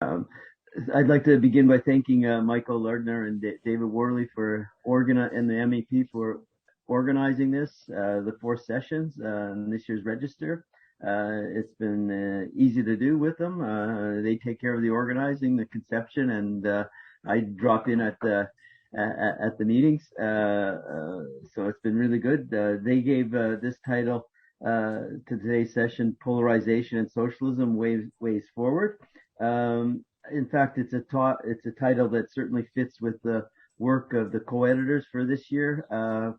Um, I'd like to begin by thanking Michael Lardner and David Worley and the MEP for organizing the 4 sessions in this year's register. It's been easy to do with them. They take care of the organizing, the conception, and I drop in at the meetings. So it's been really good. They gave this title to today's session: Polarization and Socialism, Ways Forward. In fact, it's a title that certainly fits with the work of the co-editors for this year,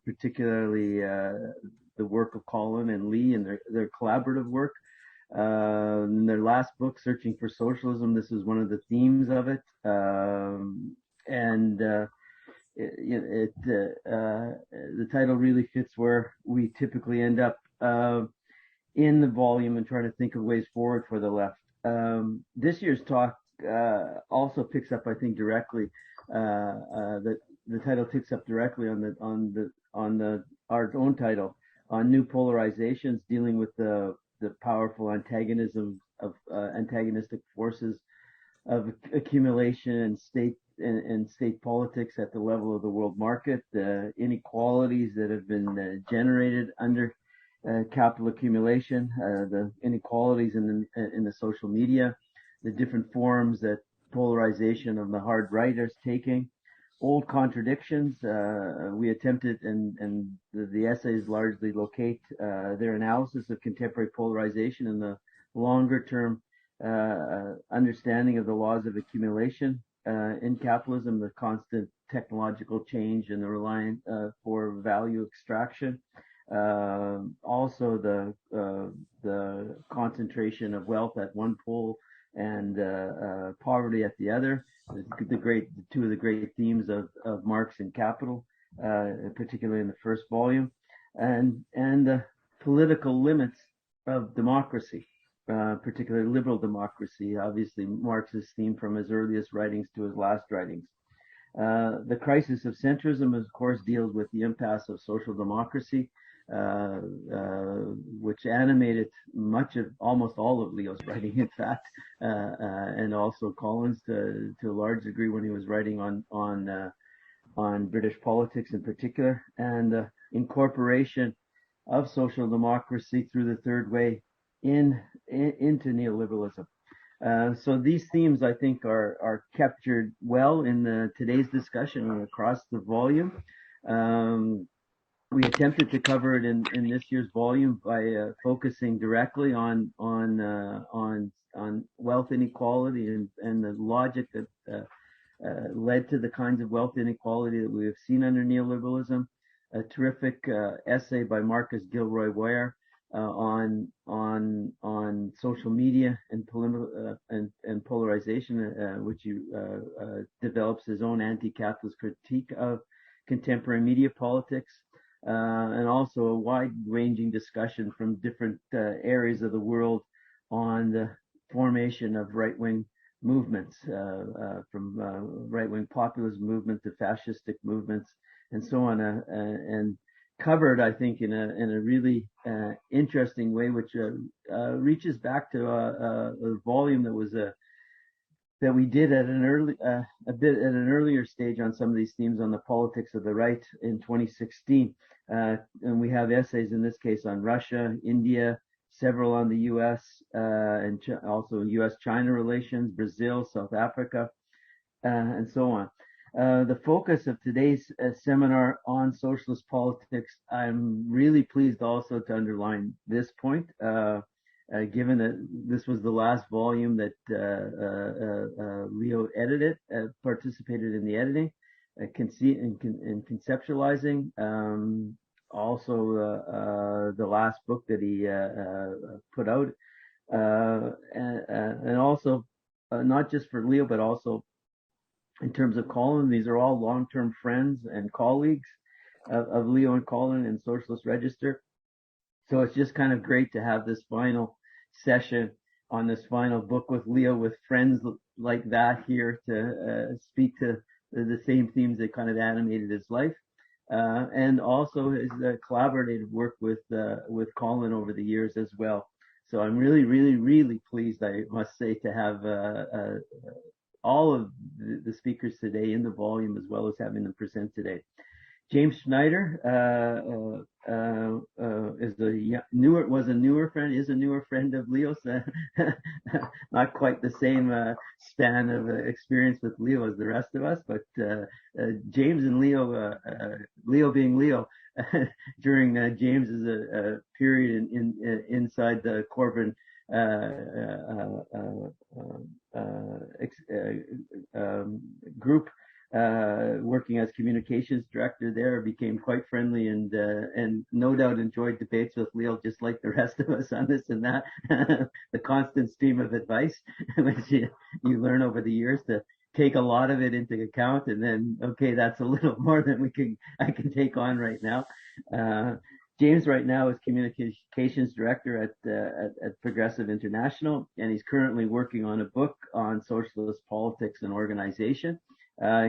particularly the work of Colin and Lee and their collaborative work. In their last book, Searching for Socialism, this is one of the themes of it. And the title really fits where we typically end up in the volume and trying to think of ways forward for the left. This year's talk also picks up, I think, directly. The title picks up directly on our own title on new polarizations, dealing with the powerful antagonism of antagonistic forces of accumulation and state politics at the level of the world market, the inequalities that have been generated under capital accumulation, the inequalities in the social media, the different forms that polarization of the hard right is taking, old contradictions. We attempted, and the essays largely locate their analysis of contemporary polarization and the longer term understanding of the laws of accumulation in capitalism, the constant technological change and the reliance for value extraction. Also the concentration of wealth at one pole and poverty at the other. Two of the great themes of Marx and Capital, particularly in the first volume, and the political limits of democracy, particularly liberal democracy. Obviously, Marx's theme from his earliest writings to his last writings. The crisis of centrism, of course, deals with the impasse of social democracy, which animated almost all of Leo's writing, in fact, and also Colin's to a large degree when he was writing on British politics in particular, and incorporation of social democracy through the third way into neoliberalism. So these themes, I think, are captured well in today's discussion across the volume. We attempted to cover it in this year's volume by focusing directly on wealth inequality and the logic that led to the kinds of wealth inequality that we have seen under neoliberalism. A terrific essay by Marcus Gilroy Ware on social media and polarization, which he develops his own anti-capitalist critique of contemporary media politics. And also a wide-ranging discussion from different areas of the world on the formation of right-wing movements, from right-wing populist movement to fascistic movements, and so on, and covered, I think, in a really interesting way, which reaches back to a volume that we did at an earlier stage on some of these themes on the politics of the right in 2016. And we have essays in this case on Russia, India, several on the U.S. And also U.S.-China relations, Brazil, South Africa, and so on. The focus of today's seminar on socialist politics, I'm really pleased also to underline this point, given that this was the last volume that Leo edited, participated in the editing, in conceptualizing. Also, the last book that he put out, and also not just for Leo, but also in terms of Colin. These are all long-term friends and colleagues of Leo and Colin in Socialist Register. So it's just kind of great to have this final session on this final book with Leo, with friends like that here to speak to the same themes that kind of animated his life, and also his collaborative work with Colin over the years as well. So I'm really, really, really pleased, I must say, to have all of the speakers today in the volume, as well as having them present today. James Schneider is a newer friend of Leo's. Not quite the same span of experience with Leo as the rest of us, but James and Leo, Leo being Leo, during James's period inside the Corbyn group, working as communications director there, became quite friendly and no doubt enjoyed debates with Leo just like the rest of us on this and that. The constant stream of advice, which you learn over the years to take a lot of it into account, and then okay, that's a little more than I can take on right now. James right now is communications director at Progressive International, and he's currently working on a book on socialist politics and organization.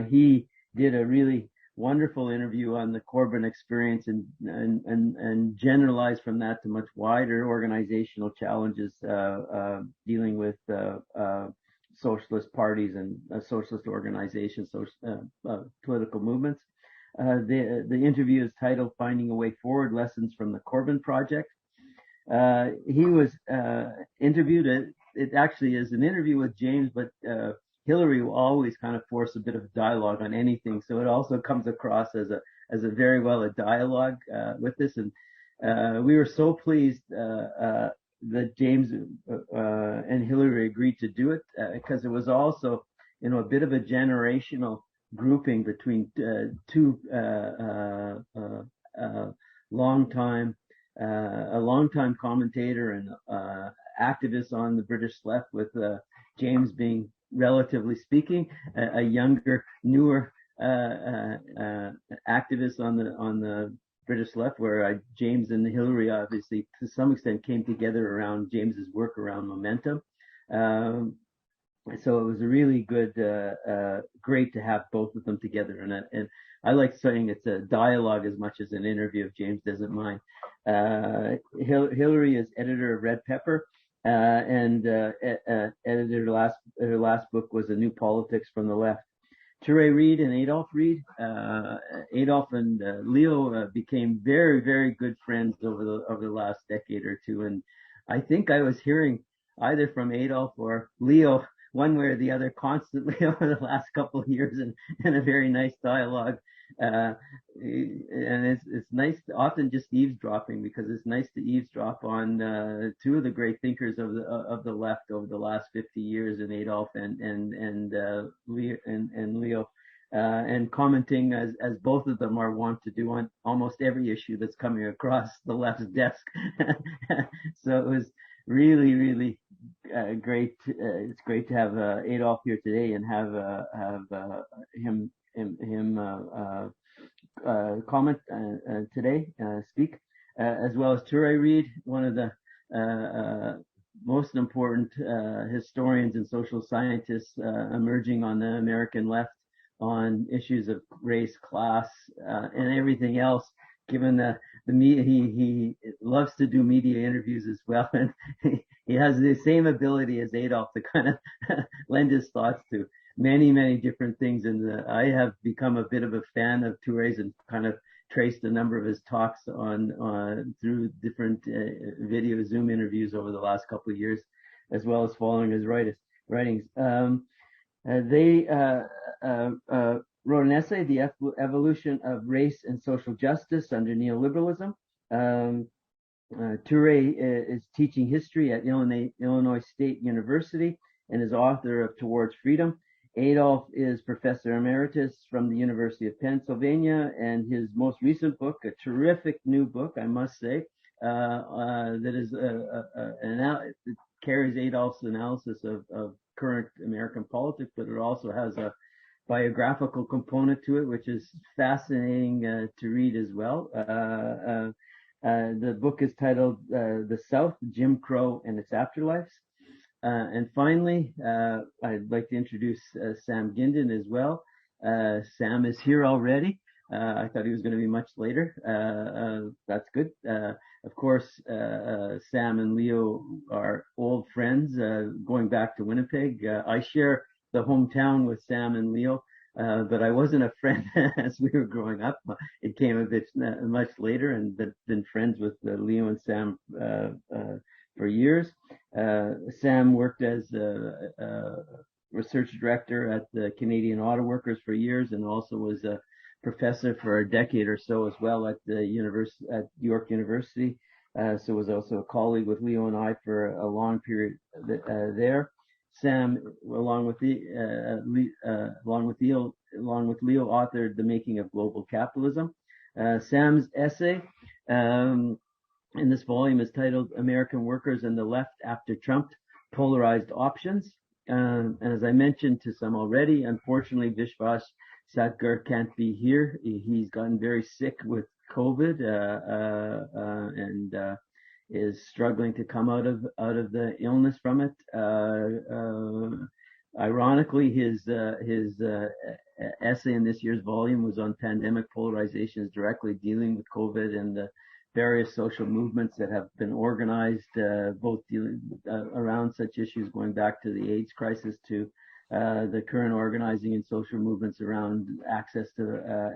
He did a really wonderful interview on the Corbyn experience and generalized from that to much wider organizational challenges dealing with socialist parties and socialist organizations, political movements. The interview is titled "Finding a Way Forward: Lessons from the Corbyn Project." He was interviewed. It actually is an interview with James, but Hilary will always kind of force a bit of dialogue on anything, so it also comes across as a very well a dialogue with this. And we were so pleased that James and Hilary agreed to do it because it was also, a bit of a generational grouping between two longtime commentator and activist on the British left, with James being, relatively speaking, a younger, newer activist on the British left, where James and Hilary obviously to some extent came together around James's work around momentum. So it was a really good, great to have both of them together. And I like saying it's a dialogue as much as an interview, if James doesn't mind. Hilary is editor of Red Pepper, and edited her last book was A New Politics from the Left. Touré Reid and Adolph Reid. Adolph and Leo became very, very good friends over the last decade or two. And I think I was hearing either from Adolph or Leo, one way or the other, constantly over the last couple of years, and a very nice dialogue. And it's nice, often just eavesdropping, because it's nice to eavesdrop on two of the great thinkers of the left over the last 50 years, in Adolph and Leo, and commenting as both of them are wont to do on almost every issue that's coming across the left's desk. So it was really, really great. It's great to have Adolph here today and have him comment today, speak, as well as Touré Reid, one of the most important historians and social scientists emerging on the American left on issues of race, class, and everything else. Given the media, he loves to do media interviews as well, and he has the same ability as Adolph to kind of lend his thoughts to many, many different things. And I have become a bit of a fan of Touré's and kind of traced a number of his talks on through different video Zoom interviews over the last couple of years, as well as following his writings. They wrote an essay, The Evolution of Race and Social Justice Under Neoliberalism. Touré is teaching history at Illinois State University and is author of Towards Freedom. Adolph is professor emeritus from the University of Pennsylvania, and his most recent book, a terrific new book, I must say, that is it carries Adolph's analysis of current American politics, but it also has a biographical component to it, which is fascinating to read as well. The book is titled The South, Jim Crow and Its Afterlives. And finally, I'd like to introduce Sam Gindin as well. Sam is here already. I thought he was going to be much later. That's good. Of course, Sam and Leo are old friends, going back to Winnipeg. I share the hometown with Sam and Leo, but I wasn't a friend as we were growing up. It came a bit much later, and been friends with Leo and Sam for years. Sam worked as a research director at the Canadian Auto Workers for years, and also was a professor for a decade or so as well at the at York University. So was also a colleague with Leo and I for a long period there. Sam, along with Leo, authored The Making of Global Capitalism. Sam's essay in this volume is titled "American Workers and the Left After Trump: Polarized Options." And as I mentioned to some already, unfortunately, Vishwas Satgar can't be here. He's gotten very sick with COVID and is struggling to come out of the illness from it. Ironically, his essay in this year's volume was on pandemic polarizations, directly dealing with COVID and the various social movements that have been organized, both dealing around such issues going back to the AIDS crisis to the current organizing and social movements around access to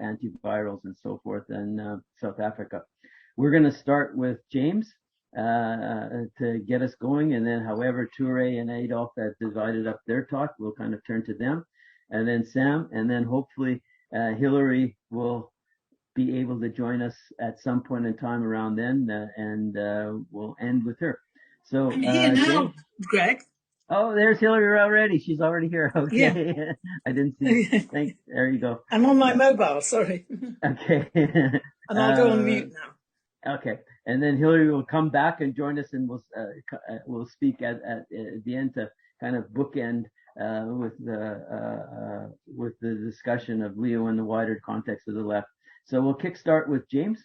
antivirals and so forth in South Africa. We're going to start with James to get us going, and then however Touré and Adolph have divided up their talk, we'll kind of turn to them, and then Sam, and then hopefully Hilary will be able to join us at some point in time around then, and we'll end with her. So I'm here now, James. Greg. Oh, there's Hilary already. She's already here. Okay. Yeah. I didn't see. Thanks. There you go. I'm on my mobile, sorry. Okay. And I'll go on mute now. Okay. And then Hilary will come back and join us, and we'll speak at the end to kind of bookend with the discussion of Leo in the wider context of the left. So we'll kickstart with James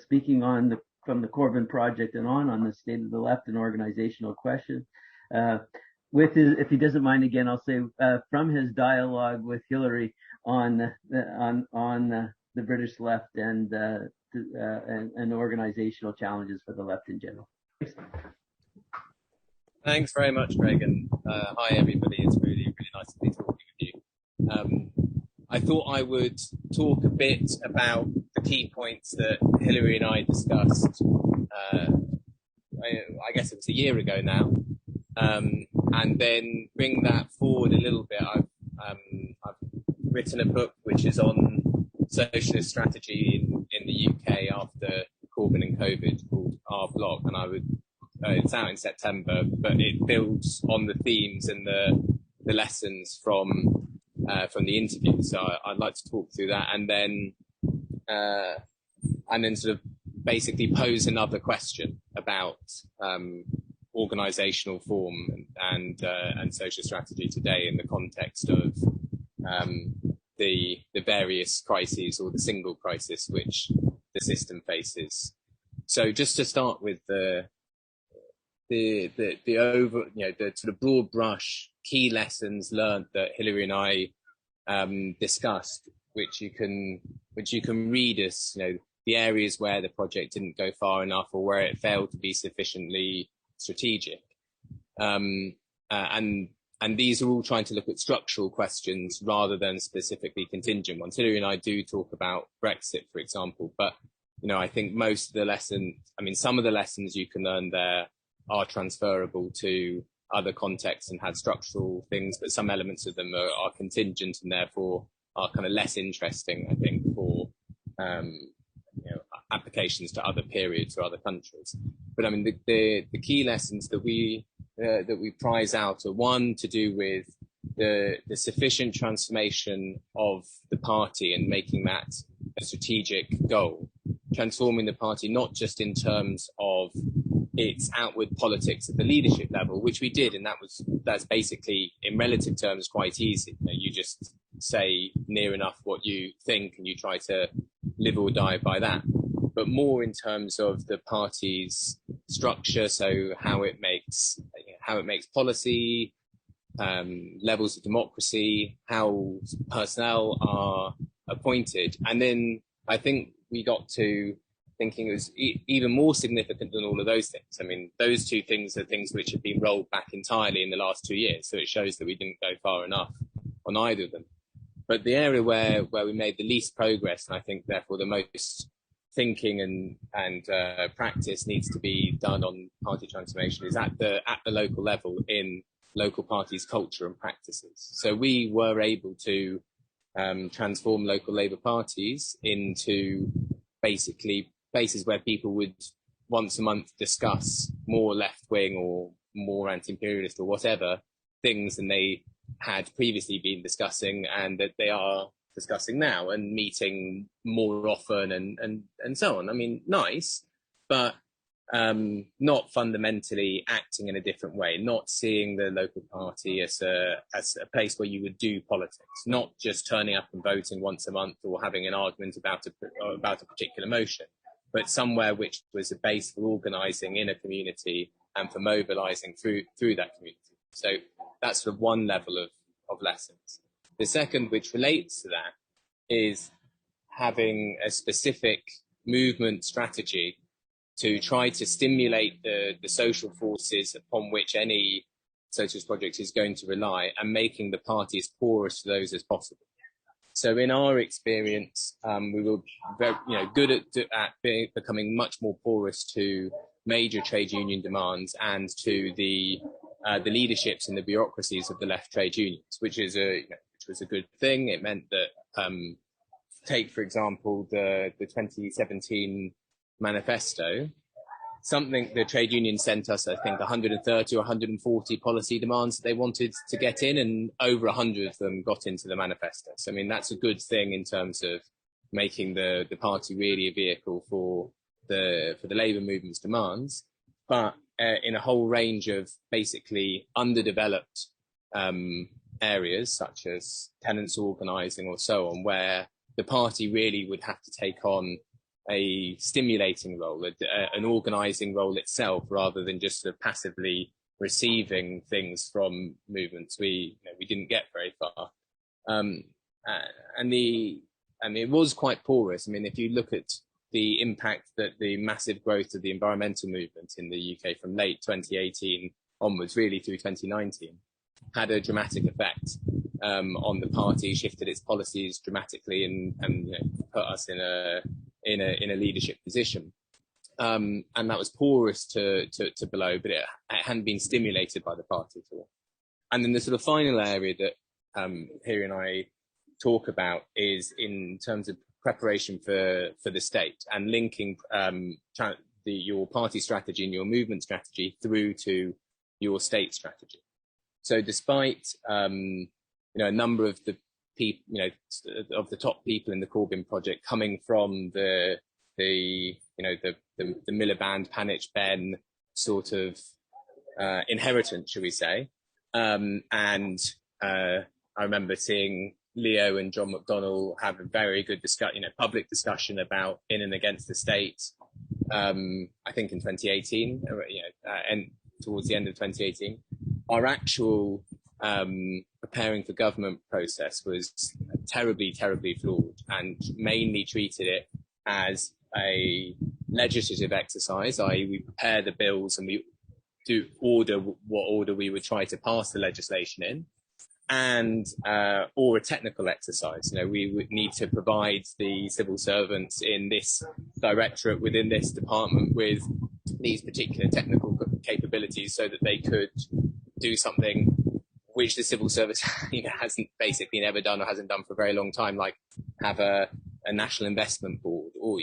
speaking on from the Corbyn project and on the state of the left and organizational question. If he doesn't mind, again, I'll say from his dialogue with Hilary on the British left and organizational challenges for the left in general. Thanks very much, Greg, and hi everybody. It's really nice to be talking with you. I thought I would talk a bit about the key points that Hilary and I discussed. I guess it was a year ago now. And then bring that forward a little bit. I've written a book which is on socialist strategy in the UK after Corbyn and COVID, called Our Block, and it's out in September, but it builds on the themes and the lessons from the interview. So I'd like to talk through that, and then sort of basically pose another question about organizational form and social strategy today in the context of the various crises, or the single crisis which the system faces. So just to start with the over, the sort of broad brush key lessons learned that Hilary and I discussed, which you can read as the areas where the project didn't go far enough, or where it failed to be sufficiently strategic, and these are all trying to look at structural questions rather than specifically contingent ones. Hilary and I do talk about Brexit, for example, but I think most of the lessons, some of the lessons you can learn there are transferable to other contexts and had structural things, but some elements of them are contingent and therefore are kind of less interesting, I think, for applications to other periods or other countries. But the key lessons that we prize out are, one, to do with the sufficient transformation of the party and making that a strategic goal, transforming the party not just in terms of its outward politics at the leadership level, which we did, and that's basically in relative terms quite easy. You just say near enough what you think and you try to live or die by that. But more in terms of the party's structure, so how it makes policy, levels of democracy, how personnel are appointed. And then I think we got to thinking it was even more significant than all of those things. I mean, those two things are things which have been rolled back entirely in the last 2 years. So it shows that we didn't go far enough on either of them. But the area where we made the least progress, and I think therefore the most thinking and practice needs to be done on party transformation, is at the local level in local parties' culture and practices. So we were able to transform local Labour parties into basically places where people would once a month discuss more left-wing or more anti-imperialist or whatever things than they had previously been discussing, and that they are discussing now, and meeting more often and so on. I mean, nice, but not fundamentally acting in a different way, not seeing the local party as a place where you would do politics, not just turning up and voting once a month or having an argument about a particular motion, but somewhere which was a base for organising in a community and for mobilising through that community. So that's sort of one level of lessons. The second, which relates to that, is having a specific movement strategy to try to stimulate the social forces upon which any socialist project is going to rely, and making the party as porous to those as possible. So in our experience, we were very, good at becoming much more porous to major trade union demands and to the leaderships and the bureaucracies of the left trade unions, which was a good thing. It meant that, take for example the 2017 manifesto, something the trade union sent us, I think 130 or 140 policy demands that they wanted to get in, and over 100 of them got into the manifesto. So I mean, that's a good thing in terms of making the party really a vehicle for the Labour movement's demands. But in a whole range of basically underdeveloped areas, such as tenants organising or so on, where the party really would have to take on a stimulating role, an organising role itself, rather than just sort of passively receiving things from movements. We didn't get very far, and it was quite porous. I mean, if you look at the impact that the massive growth of the environmental movement in the UK from late 2018 onwards, really through 2019, had a dramatic effect on the party, shifted its policies dramatically, and put us in a leadership position. And that was porous to below, but it hadn't been stimulated by the party at all. And then the sort of final area that Hilary and I talk about is in terms of preparation for the state, and linking your party strategy and your movement strategy through to your state strategy. So despite a number of the people, of the top people in the Corbyn project coming from the Miliband, Panich, Ben sort of inheritance, shall we say? And I remember seeing Leo and John McDonnell have a very good public discussion about in and against the state. I think in 2018, and towards the end of 2018, our actual preparing for government process was terribly, terribly flawed, and mainly treated it as a legislative exercise, i.e. we prepare the bills and we do order what order we would try to pass the legislation in, and or a technical exercise. We would need to provide the civil servants in this directorate within this department with these particular technical capabilities so that they could do something which the civil service hasn't basically never done or hasn't done for a very long time, like have a national investment board or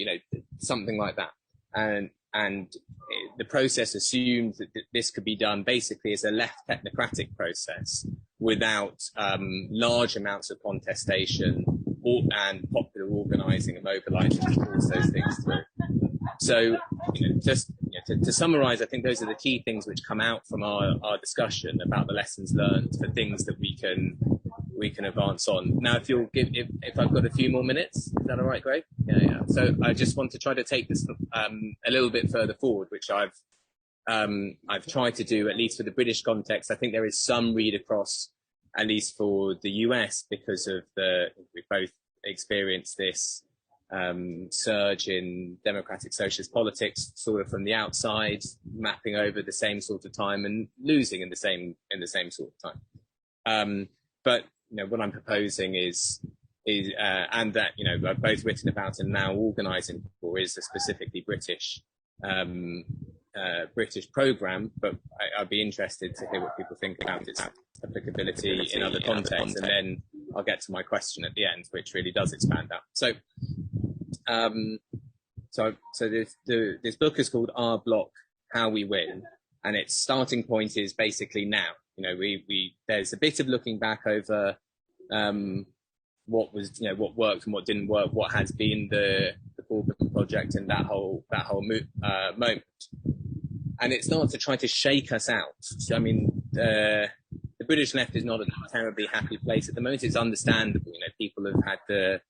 something like that. And the process assumed that this could be done basically as a left technocratic process without large amounts of contestation and popular organising and mobilising to force those things through. So just to summarise, I think those are the key things which come out from our discussion about the lessons learned for things that we can advance on. Now, if I've got a few more minutes, is that all right, Greg? Yeah. So I just want to try to take this a little bit further forward, which I've tried to do, at least for the British context. I think there is some read across, at least for the US, because of we've both experienced this surge in democratic socialist politics sort of from the outside, mapping over the same sort of time and losing in the same sort of time. But what I'm proposing is and that I've both written about and now organising for is a specifically British programme, but I'd be interested to hear what people think about its applicability in other contexts, and then I'll get to my question at the end, which really does expand out. So this book is called Our Block, How We Win, and its starting point is basically now. There's a bit of looking back over what was, what worked and what didn't work, what has been the Corbyn project and that whole moment. And it starts to try to shake us out. So, I mean, the British left is not a terribly happy place at the moment. It's understandable. People have had the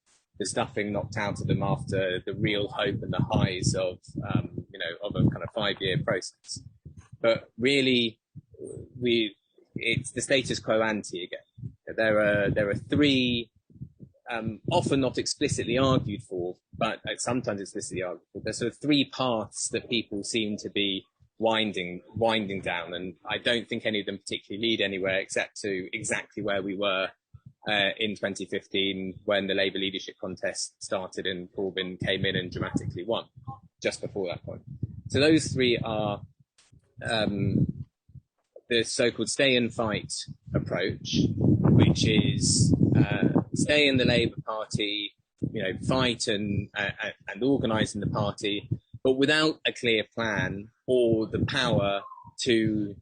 stuffing knocked out of them after the real hope and the highs of a kind of 5-year process. But really, it's the status quo ante again. There are three, often not explicitly argued for, but sometimes explicitly argued for. There's sort of three paths that people seem to be winding down, and I don't think any of them particularly lead anywhere except to exactly where we were in 2015 when the Labour leadership contest started and Corbyn came in and dramatically won just before that point. So those three are the so-called stay and fight approach, which is stay in the Labour Party, fight and organise in the party, but without a clear plan or the power to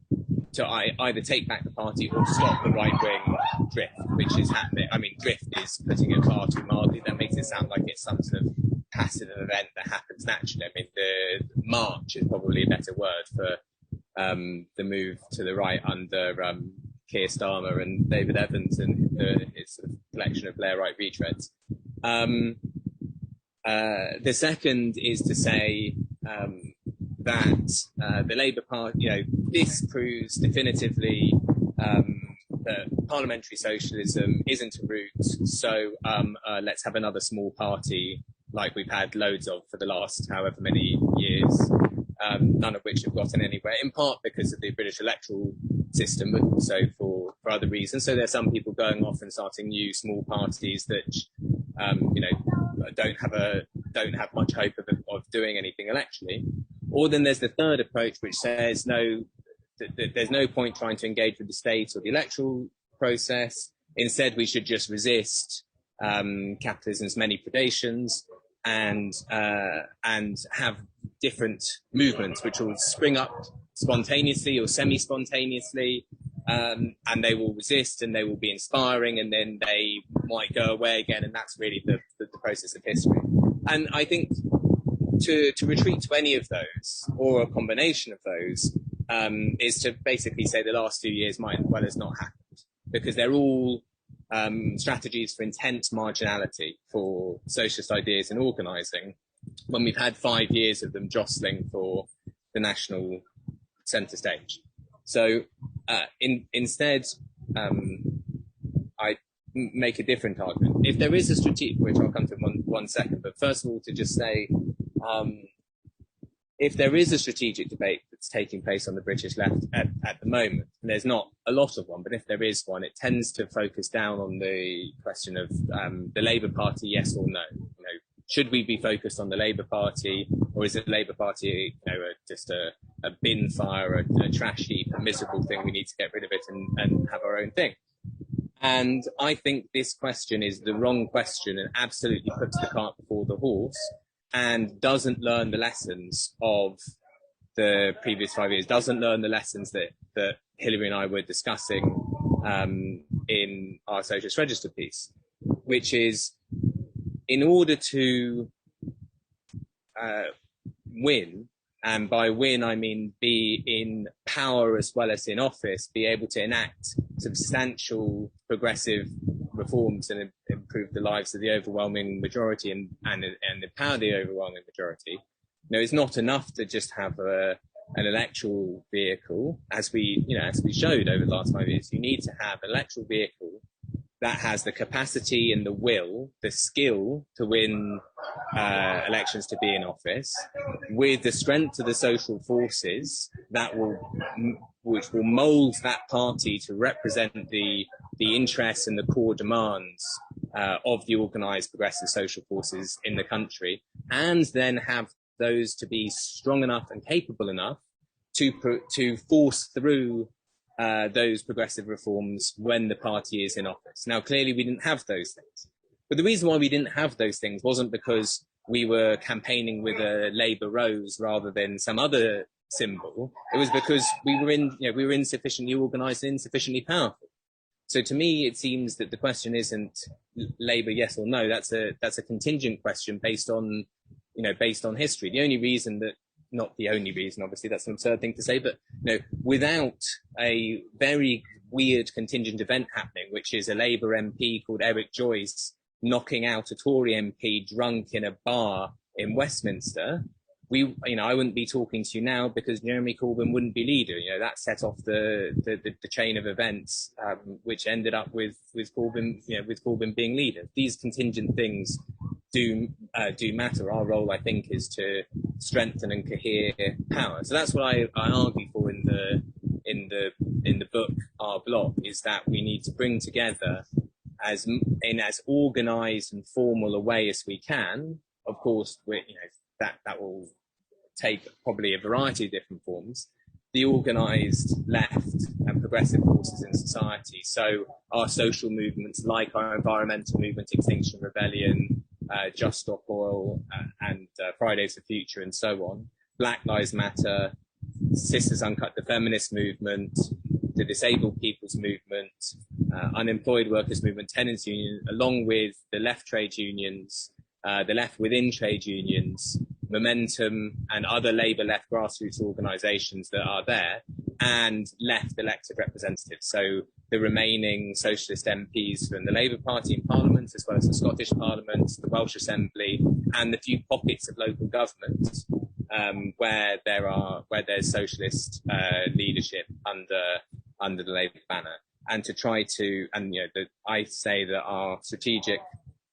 either take back the party or stop the right-wing drift, which is happening. I mean, drift is putting it far too mildly. That makes it sound like it's some sort of passive event that happens naturally. I mean, the march is probably a better word for the move to the right under Keir Starmer and David Evans and its sort of collection of Blairite retreads. The second is to say that the Labour Party, this proves definitively that parliamentary socialism isn't a route, so let's have another small party like we've had loads of for the last however many years, none of which have gotten anywhere, in part because of the British electoral system, but also for other reasons. So there are some people going off and starting new small parties that, don't have much hope of doing anything electorally. Or then there's the third approach, which says no, there's no point trying to engage with the state or the electoral process. Instead, we should just resist capitalism's many predations and have different movements which will spring up spontaneously or semi-spontaneously, and they will resist and they will be inspiring, and then they might go away again, and that's really the process of history. And I think to retreat to any of those or a combination of those is to basically say the last 2 years might as well as not happened, because they're all strategies for intense marginality for socialist ideas and organising, when we've had 5 years of them jostling for the national centre stage. So instead, I make a different argument. If there is a strategic, which I'll come to in one second, but first of all to just say, if there is a strategic debate that's taking place on the British left at the moment, and there's not a lot of one, but if there is one, it tends to focus down on the question of the Labour Party, yes or no. Should we be focused on the Labour Party, or is it the Labour Party, just a bin fire, a trash heap, a miserable thing? We need to get rid of it and have our own thing. And I think this question is the wrong question and absolutely puts the cart before the horse, and doesn't learn the lessons of the previous 5 years, doesn't learn the lessons that Hilary and I were discussing in our Socialist Register piece, which is, in order to win, and by win I mean be in power as well as in office, be able to enact substantial progressive reforms and improve the lives of the overwhelming majority and empower the overwhelming majority. It's not enough to just have an electoral vehicle, as we showed over the last 5 years. You need to have an electoral vehicle that has the capacity and the will, the skill to win elections to be in office, with the strength of the social forces which will mould that party to represent the interests and the core demands of the organised progressive social forces in the country, and then have those to be strong enough and capable enough to force through those progressive reforms when the party is in office. Now, clearly, we didn't have those things. But the reason why we didn't have those things wasn't because we were campaigning with a Labour rose rather than some other symbol. It was because we were insufficiently organised and insufficiently powerful. So to me, it seems that the question isn't Labour, yes or no. That's a contingent question based on history. The only reason that, not the only reason, obviously, that's an absurd thing to say, but without a very weird contingent event happening, which is a Labour MP called Eric Joyce knocking out a Tory MP drunk in a bar in Westminster, I wouldn't be talking to you now because Jeremy Corbyn wouldn't be leader. That set off the chain of events, which ended up with Corbyn being leader. These contingent things do matter. Our role, I think, is to strengthen and cohere power. So that's what I argue for in the book Our Block, is that we need to bring together as organised and formal a way as we can. Of course, that will take probably a variety of different forms. The organised left and progressive forces in society. So our social movements, like our environmental movement, Extinction Rebellion, Just Stop Oil, and Fridays for Future, and so on. Black Lives Matter, Sisters Uncut, the feminist movement, the disabled people's movement, unemployed workers movement, tenants union, along with the left trade unions, the left within trade unions, Momentum, and other Labour left grassroots organisations that are there, and left elected representatives. So the remaining socialist MPs from the Labour Party in Parliament, as well as the Scottish Parliament, the Welsh Assembly, and the few pockets of local government where there's socialist leadership under the Labour banner, and to try to, I say that our strategic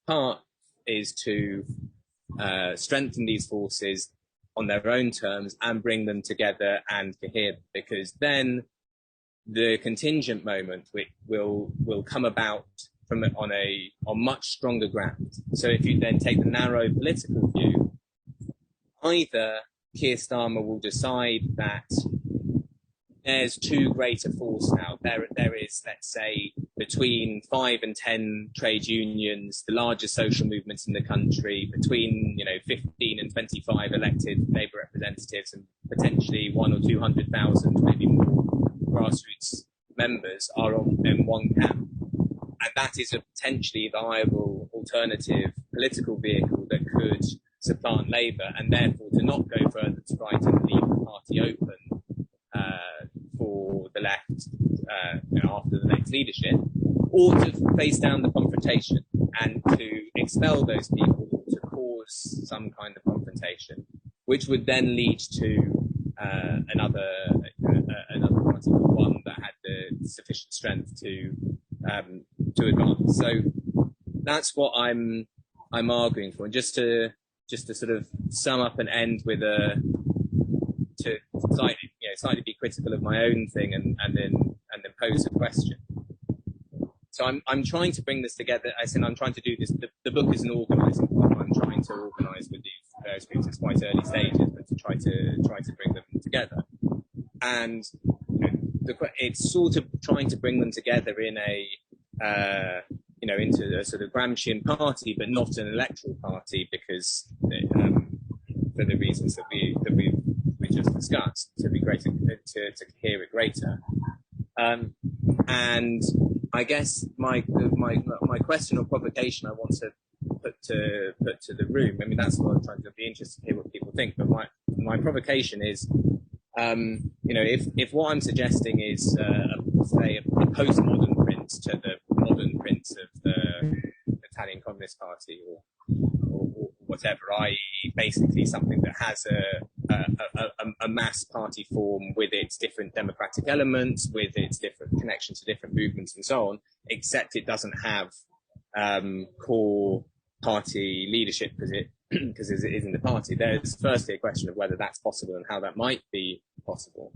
part is to strengthen these forces on their own terms and bring them together and cohere them, because then the contingent moment will come about on much stronger ground. So if you then take the narrow political view, either Keir Starmer will decide that there's too great a force now. There is, let's say, between 5 and 10 trade unions, the largest social movements in the country, between 15 and 25 elected Labour representatives, and potentially 100,000 or 200,000, maybe more, grassroots members are in one camp, and that is a potentially viable alternative political vehicle that could supplant Labour, and therefore to not go further to right and leave the party open for the left after the next leadership, or to face down the confrontation and to expel those people, to cause some kind of confrontation, which would then lead to another party, one that had the sufficient strength to advance. So that's what I'm arguing for. And just to sort of sum up and end with to slightly be critical of my own thing and then pose a question. So I'm trying to bring this together. I'm trying to do this. The book is an organising book. I'm trying to organise with these various groups. It's quite early stages, but to try to bring them together. And it's sort of trying to bring them together in into a sort of Gramscian party, but not an electoral party, because for the reasons that we just discussed, to be greater, to hear it greater. And I guess my question or provocation I want to put to the room. I mean, that's what I'm trying to be interested to hear what people think. But my provocation is, if what I'm suggesting is say a postmodern print to the modern prints of the Italian Communist Party or whatever, i.e., basically something that has a mass party form with its different democratic elements, with its different connections to different movements and so on, except it doesn't have core party leadership because it isn't a party. There's firstly a question of whether that's possible and how that might be possible.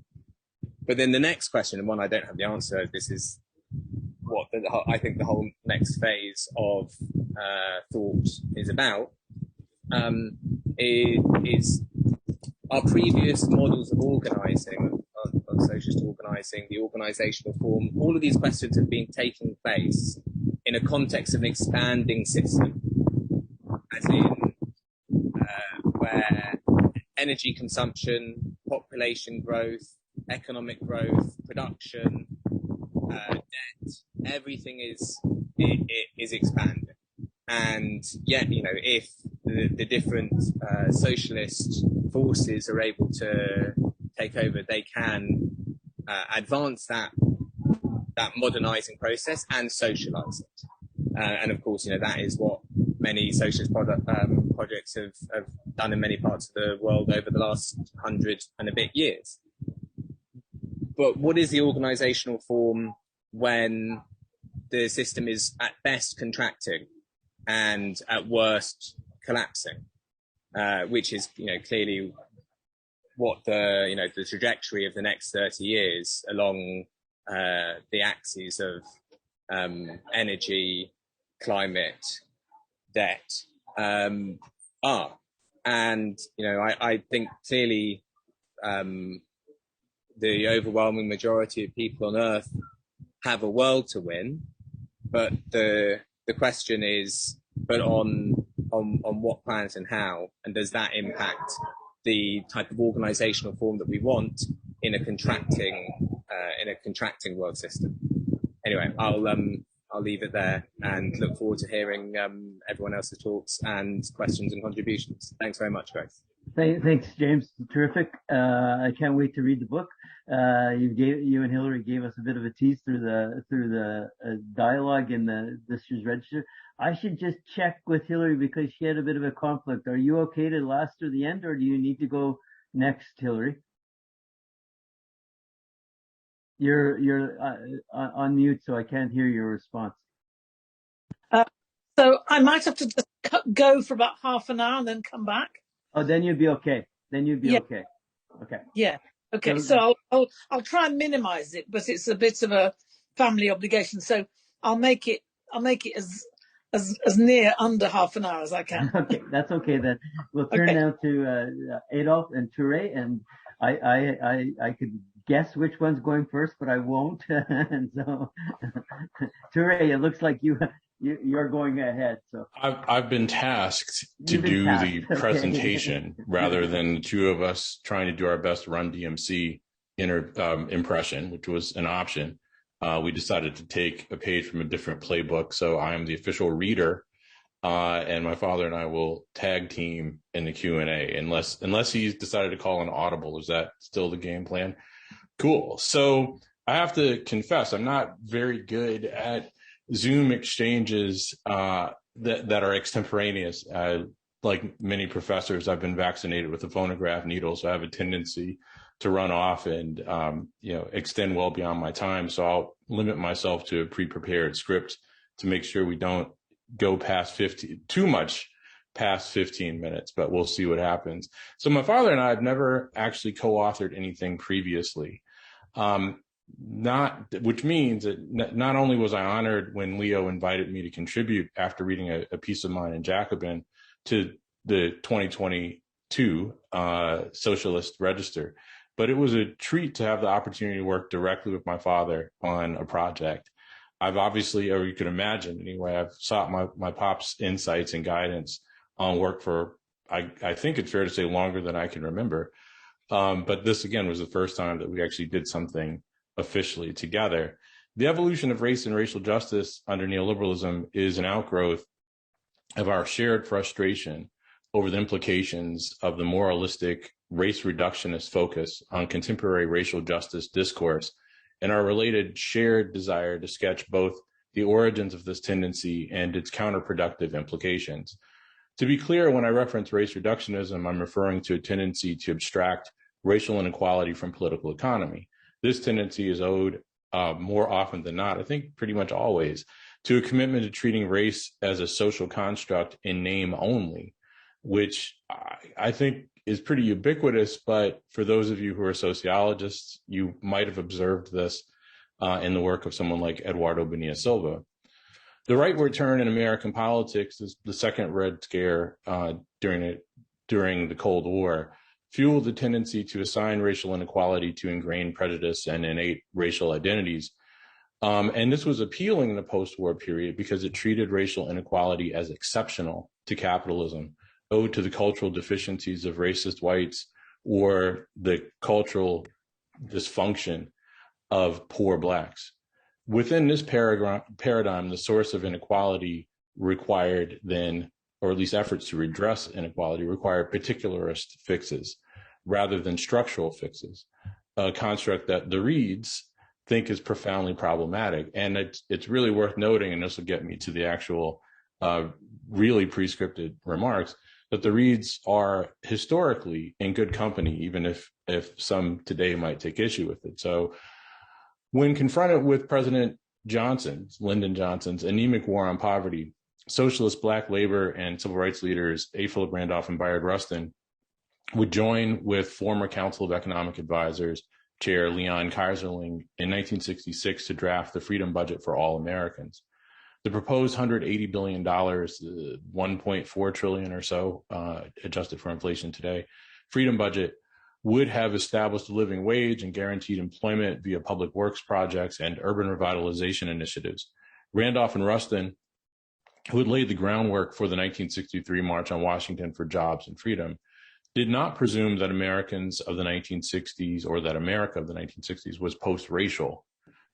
But then the next question, and one I don't have the answer, this is what I think the whole next phase of thought is about, is our previous models of organising, of socialist organising, the organisational form, all of these questions have been taking place in a context of an expanding system, as in where energy consumption, population growth, economic growth, production, debt, everything is expanding. And yet, if the different socialist forces are able to take over, they can advance that modernizing process and socialize it. And of course, that is what many socialist projects have done in many parts of the world over the last 100 and a bit years. But what is the organizational form when the system is at best contracting and at worst collapsing, which is, clearly what the trajectory of the next 30 years along the axes of energy, climate, debt are. And, I think clearly the overwhelming majority of people on Earth have a world to win, but the question is, but on what planet and how, and does that impact the type of organizational form that we want in a contracting world system? Anyway, I'll leave it there and look forward to hearing everyone else's talks and questions and contributions. Thanks very much, guys. Thanks, James. Terrific. I can't wait to read the book. You and Hilary gave us a bit of a tease through the dialogue in this year's register. I should just check with Hilary because she had a bit of a conflict. Are you okay to last through the end, or do you need to go next, Hilary? You're on mute, so I can't hear your response. So I might have to just go for about half an hour and then come back. Oh, then you'd be okay. Okay. Okay. Yeah. Okay. So I'll try and minimize it, but it's a bit of a family obligation. So I'll make it as near under half an hour as I can. Okay, that's okay then. We'll turn now to Adolph and Touré, and I could guess which one's going first, but I won't. And so, Touré, it looks like you're going ahead. So I've been tasked to do the presentation rather than the two of us trying to do our best Run DMC impression, which was an option. We decided to take a page from a different playbook. So I am the official reader, and my father and I will tag team in the Q&A unless he's decided to call an audible. Is that still the game plan? Cool. So I have to confess, I'm not very good at Zoom exchanges that are extemporaneous. Like many professors, I've been vaccinated with the phonograph needle, so I have a tendency to run off and extend well beyond my time. So I'll limit myself to a pre-prepared script to make sure we don't go too much past 15 minutes, but we'll see what happens. So my father and I have never actually co-authored anything previously. Which means that not only was I honored when Leo invited me to contribute after reading a piece of mine in Jacobin to the 2022 Socialist Register, but it was a treat to have the opportunity to work directly with my father on a project. I've obviously, or you could imagine anyway, I've sought my pop's insights and guidance on work for, I think it's fair to say, longer than I can remember. But this, again, was the first time that we actually did something officially together. The evolution of race and racial justice under neoliberalism is an outgrowth of our shared frustration over the implications of the moralistic race reductionist focus on contemporary racial justice discourse and our related shared desire to sketch both the origins of this tendency and its counterproductive implications. To be clear, when I reference race reductionism, I'm referring to a tendency to abstract racial inequality from political economy. This tendency is owed more often than not, I think pretty much always, to a commitment to treating race as a social construct in name only, which I think is pretty ubiquitous. But for those of you who are sociologists, you might have observed this in the work of someone like Eduardo Bonilla Silva. The rightward turn in American politics is the second Red Scare during the Cold War, fueled the tendency to assign racial inequality to ingrained prejudice and innate racial identities. And this was appealing in the post-war period because it treated racial inequality as exceptional to capitalism, owed to the cultural deficiencies of racist whites or the cultural dysfunction of poor blacks. Within this paradigm, the source of inequality required then, or at least efforts to redress inequality, required particularist fixes rather than structural fixes, a construct that the Reeds think is profoundly problematic. And it's really worth noting, and this will get me to the actual really prescripted remarks, that the Reeds are historically in good company, even if some today might take issue with it. So when confronted with President Lyndon Johnson's anemic war on poverty, socialist Black labor and civil rights leaders A. Philip Randolph and Bayard Rustin would join with former Council of Economic Advisors Chair Leon Kaiserling in 1966 to draft the Freedom Budget for All Americans. The proposed $180 billion, 1.4 trillion or so, adjusted for inflation today, Freedom Budget would have established a living wage and guaranteed employment via public works projects and urban revitalization initiatives. Randolph and Rustin, who had laid the groundwork for the 1963 March on Washington for Jobs and Freedom, did not presume that Americans of the 1960s or that America of the 1960s was post-racial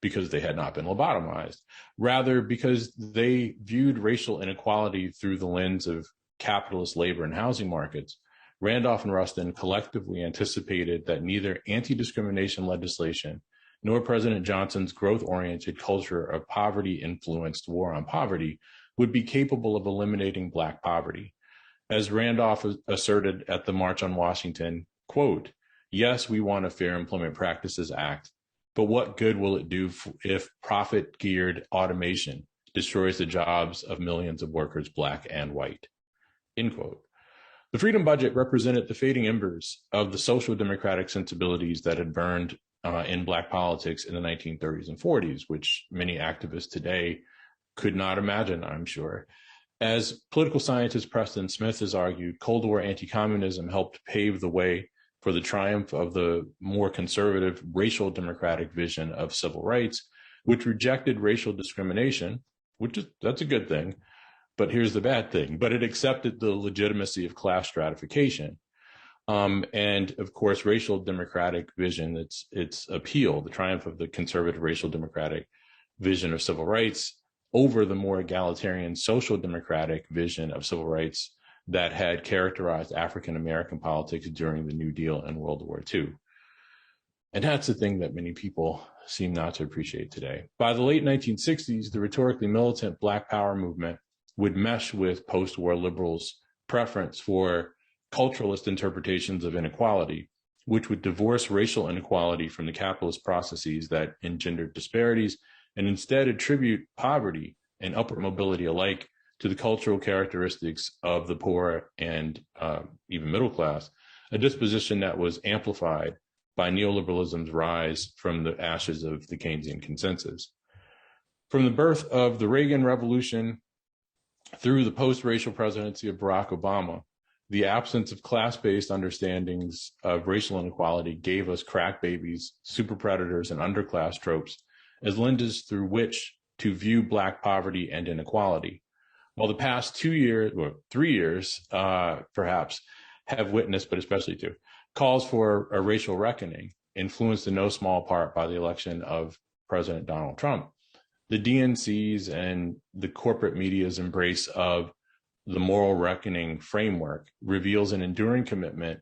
because they had not been lobotomized. Rather, because they viewed racial inequality through the lens of capitalist labor and housing markets, Randolph and Rustin collectively anticipated that neither anti-discrimination legislation nor President Johnson's growth-oriented culture of poverty-influenced war on poverty would be capable of eliminating Black poverty. As Randolph asserted at the March on Washington, quote, "Yes, we want a Fair Employment Practices Act, but what good will it do if profit-geared automation destroys the jobs of millions of workers, Black and white?" End quote. The Freedom Budget represented the fading embers of the social democratic sensibilities that had burned in Black politics in the 1930s and 40s, which many activists today could not imagine, I'm sure. As political scientist Preston Smith has argued, Cold War anti-communism helped pave the way for the triumph of the more conservative racial democratic vision of civil rights, which rejected racial discrimination, that's a good thing. But here's the bad thing, but it accepted the legitimacy of class stratification. And of course, racial democratic vision, its appeal, the triumph of the conservative racial democratic vision of civil rights over the more egalitarian social democratic vision of civil rights that had characterized African-American politics during the New Deal and World War II. And that's the thing that many people seem not to appreciate today. By the late 1960s, the rhetorically militant Black Power movement would mesh with post-war liberals' preference for culturalist interpretations of inequality, which would divorce racial inequality from the capitalist processes that engendered disparities and instead attribute poverty and upward mobility alike to the cultural characteristics of the poor and even middle class, a disposition that was amplified by neoliberalism's rise from the ashes of the Keynesian consensus. From the birth of the Reagan Revolution through the post-racial presidency of Barack Obama, the absence of class-based understandings of racial inequality gave us crack babies, super predators, and underclass tropes as lenses through which to view Black poverty and inequality. While the past 2 years, or 3 years, perhaps, have witnessed, but especially 2, calls for a racial reckoning, influenced in no small part by the election of President Donald Trump. The DNC's and the corporate media's embrace of the moral reckoning framework reveals an enduring commitment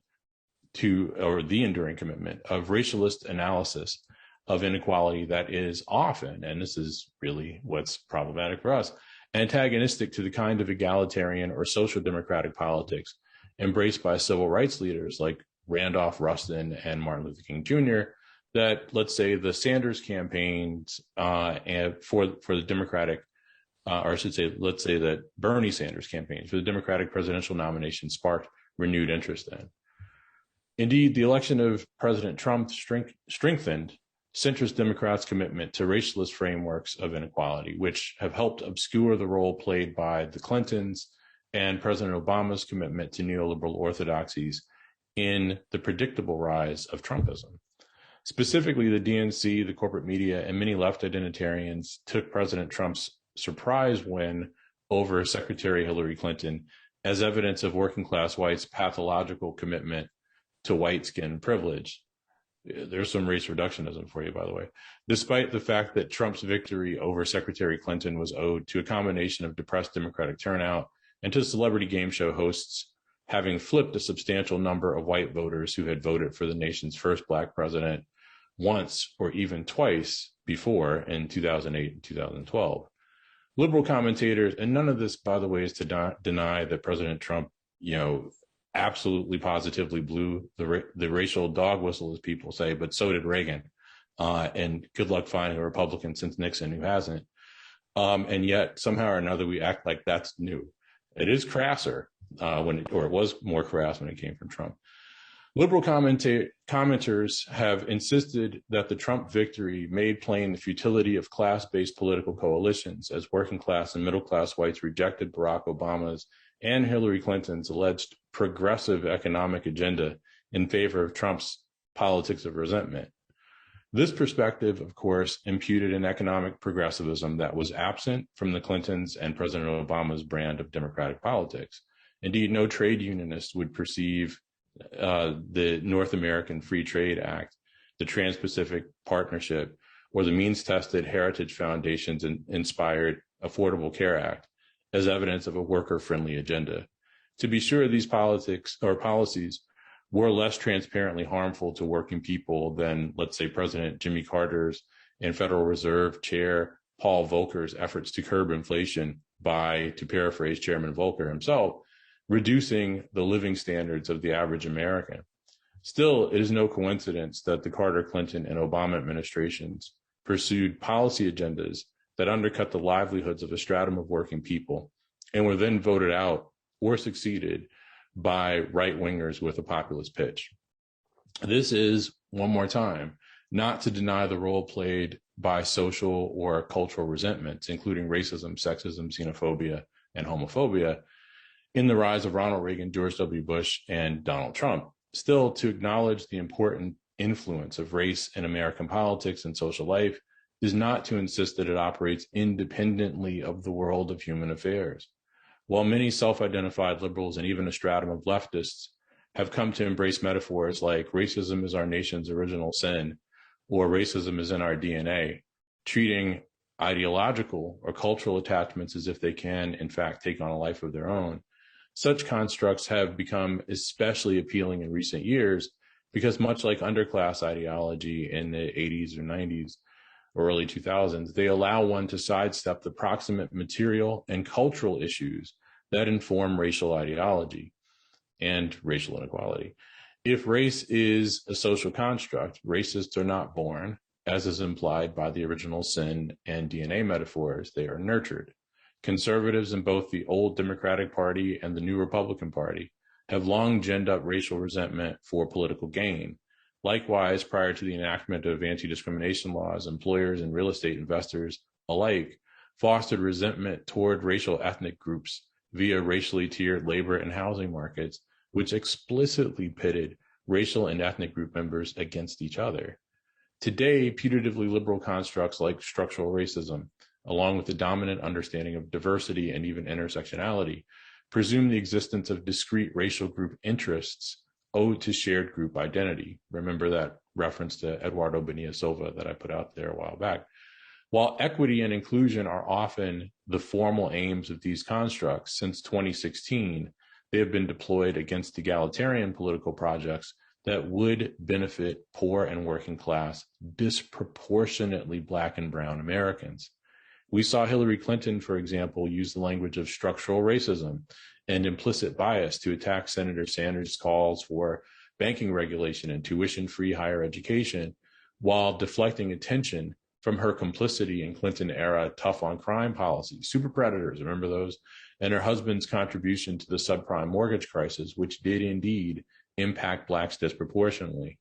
to, or the enduring commitment of racialist analysis of inequality that is often, and this is really what's problematic for us, antagonistic to the kind of egalitarian or social democratic politics embraced by civil rights leaders like Randolph Rustin and Martin Luther King Jr., that, let's say, the Sanders campaigns and for the Democratic, or I should say, let's say that Bernie Sanders campaigns for the Democratic presidential nomination sparked renewed interest in. Indeed, the election of President Trump strengthened centrist Democrats' commitment to racialist frameworks of inequality, which have helped obscure the role played by the Clintons and President Obama's commitment to neoliberal orthodoxies in the predictable rise of Trumpism. Specifically, the DNC, the corporate media, and many left identitarians took President Trump's surprise win over Secretary Hilary Clinton as evidence of working class whites' pathological commitment to white skin privilege. There's some race reductionism for you, by the way. Despite the fact that Trump's victory over Secretary Clinton was owed to a combination of depressed Democratic turnout and to celebrity game show hosts having flipped a substantial number of white voters who had voted for the nation's first Black president once or even twice before in 2008 and 2012. Liberal commentators, and none of this, by the way, is to deny that President Trump, absolutely positively blew the racial dog whistle, as people say, but so did Reagan. And good luck finding a Republican since Nixon who hasn't. And yet somehow or another, we act like that's new. It is crasser it was more crass when it came from Trump. Liberal commenters have insisted that the Trump victory made plain the futility of class-based political coalitions as working class and middle class whites rejected Barack Obama's and Hillary Clinton's alleged progressive economic agenda in favor of Trump's politics of resentment. This perspective, of course, imputed an economic progressivism that was absent from the Clintons and President Obama's brand of democratic politics. Indeed, no trade unionist would perceive the North American Free Trade Act, the Trans-Pacific Partnership, or the means-tested Heritage Foundation's inspired Affordable Care Act as evidence of a worker-friendly agenda. To be sure, these policies were less transparently harmful to working people than, let's say, President Jimmy Carter's and Federal Reserve Chair Paul Volcker's efforts to curb inflation by, to paraphrase Chairman Volcker himself, reducing the living standards of the average American. Still, it is no coincidence that the Carter, Clinton, and Obama administrations pursued policy agendas that undercut the livelihoods of a stratum of working people and were then voted out or succeeded by right-wingers with a populist pitch. This is, one more time, not to deny the role played by social or cultural resentments, including racism, sexism, xenophobia, and homophobia, in the rise of Ronald Reagan, George W. Bush, and Donald Trump. Still, to acknowledge the important influence of race in American politics and social life is not to insist that it operates independently of the world of human affairs. While many self-identified liberals and even a stratum of leftists have come to embrace metaphors like racism is our nation's original sin or racism is in our DNA, treating ideological or cultural attachments as if they can, in fact, take on a life of their own, such constructs have become especially appealing in recent years because, much like underclass ideology in the 80s or 90s or early 2000s, they allow one to sidestep the proximate material and cultural issues that inform racial ideology and racial inequality. If race is a social construct, racists are not born, as is implied by the original sin and DNA metaphors, they are nurtured. Conservatives in both the old Democratic Party and the new Republican Party have long ginned up racial resentment for political gain. Likewise, prior to the enactment of anti-discrimination laws, employers and real estate investors alike fostered resentment toward racial ethnic groups via racially tiered labor and housing markets, which explicitly pitted racial and ethnic group members against each other. Today, putatively liberal constructs like structural racism, along with the dominant understanding of diversity and even intersectionality, presume the existence of discrete racial group interests owed to shared group identity. Remember that reference to Eduardo Bonilla Silva that I put out there a while back. While equity and inclusion are often the formal aims of these constructs, since 2016, they have been deployed against egalitarian political projects that would benefit poor and working class, disproportionately Black and brown Americans. We saw Hilary Clinton, for example, use the language of structural racism and implicit bias to attack Senator Sanders' calls for banking regulation and tuition-free higher education, while deflecting attention from her complicity in Clinton-era tough-on-crime policies, super predators, remember those, and her husband's contribution to the subprime mortgage crisis, which did indeed impact Blacks disproportionately.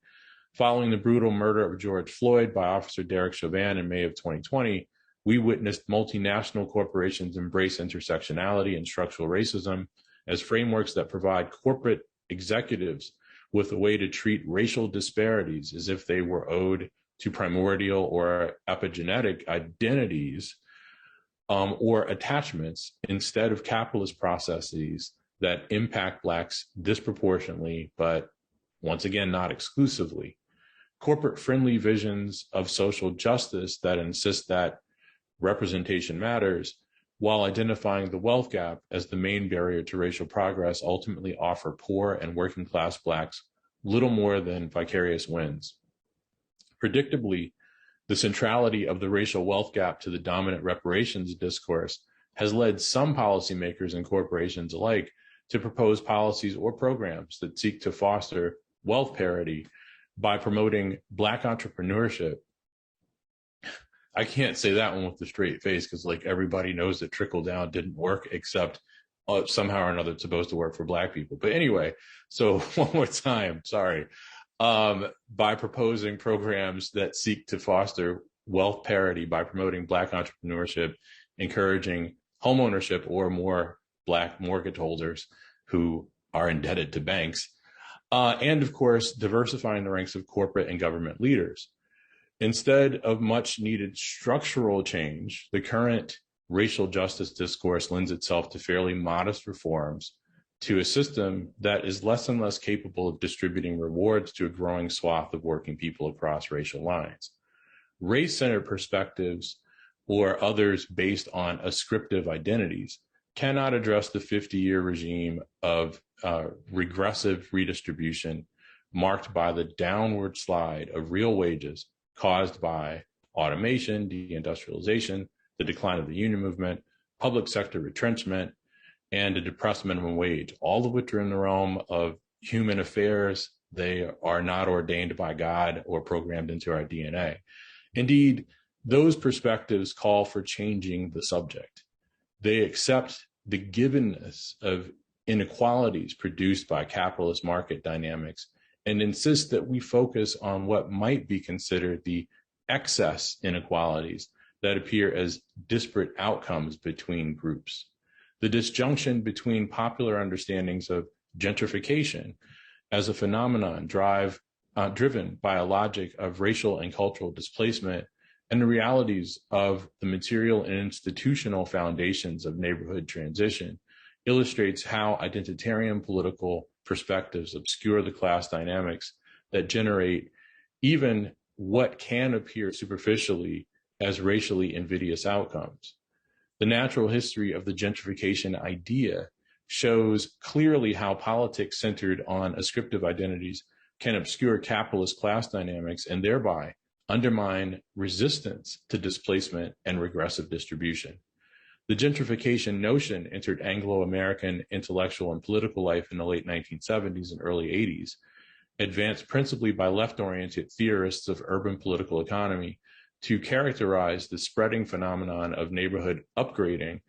Following the brutal murder of George Floyd by Officer Derek Chauvin in May of 2020, we witnessed multinational corporations embrace intersectionality and structural racism as frameworks that provide corporate executives with a way to treat racial disparities as if they were owed to primordial or epigenetic identities or attachments instead of capitalist processes that impact Blacks disproportionately, but once again, not exclusively. Corporate-friendly visions of social justice that insist that representation matters, while identifying the wealth gap as the main barrier to racial progress, ultimately offer poor and working-class Blacks little more than vicarious wins. Predictably, the centrality of the racial wealth gap to the dominant reparations discourse has led some policymakers and corporations alike to propose policies or programs that seek to foster wealth parity by promoting Black entrepreneurship. I can't say that one with a straight face because like everybody knows that trickle down didn't work, except somehow or another it's supposed to work for Black people. But anyway, so one more time, sorry. By proposing programs that seek to foster wealth parity by promoting Black entrepreneurship, encouraging homeownership or more Black mortgage holders who are indebted to banks, and of course, diversifying the ranks of corporate and government leaders. Instead of much needed structural change, the current racial justice discourse lends itself to fairly modest reforms to a system that is less and less capable of distributing rewards to a growing swath of working people across racial lines. Race-centered perspectives or others based on ascriptive identities cannot address the 50-year regime of regressive redistribution marked by the downward slide of real wages caused by automation, deindustrialization, the decline of the union movement, public sector retrenchment, and a depressed minimum wage, all of which are in the realm of human affairs. They are not ordained by God or programmed into our DNA. Indeed, those perspectives call for changing the subject. They accept the givenness of inequalities produced by capitalist market dynamics and insist that we focus on what might be considered the excess inequalities that appear as disparate outcomes between groups. The disjunction between popular understandings of gentrification as a phenomenon driven by a logic of racial and cultural displacement and the realities of the material and institutional foundations of neighborhood transition illustrates how identitarian political perspectives obscure the class dynamics that generate even what can appear superficially as racially invidious outcomes. The natural history of the gentrification idea shows clearly how politics centered on ascriptive identities can obscure capitalist class dynamics and thereby undermine resistance to displacement and regressive distribution. The gentrification notion entered Anglo-American intellectual and political life in the late 1970s and early 80s, advanced principally by left-oriented theorists of urban political economy to characterize the spreading phenomenon of neighborhood upgrading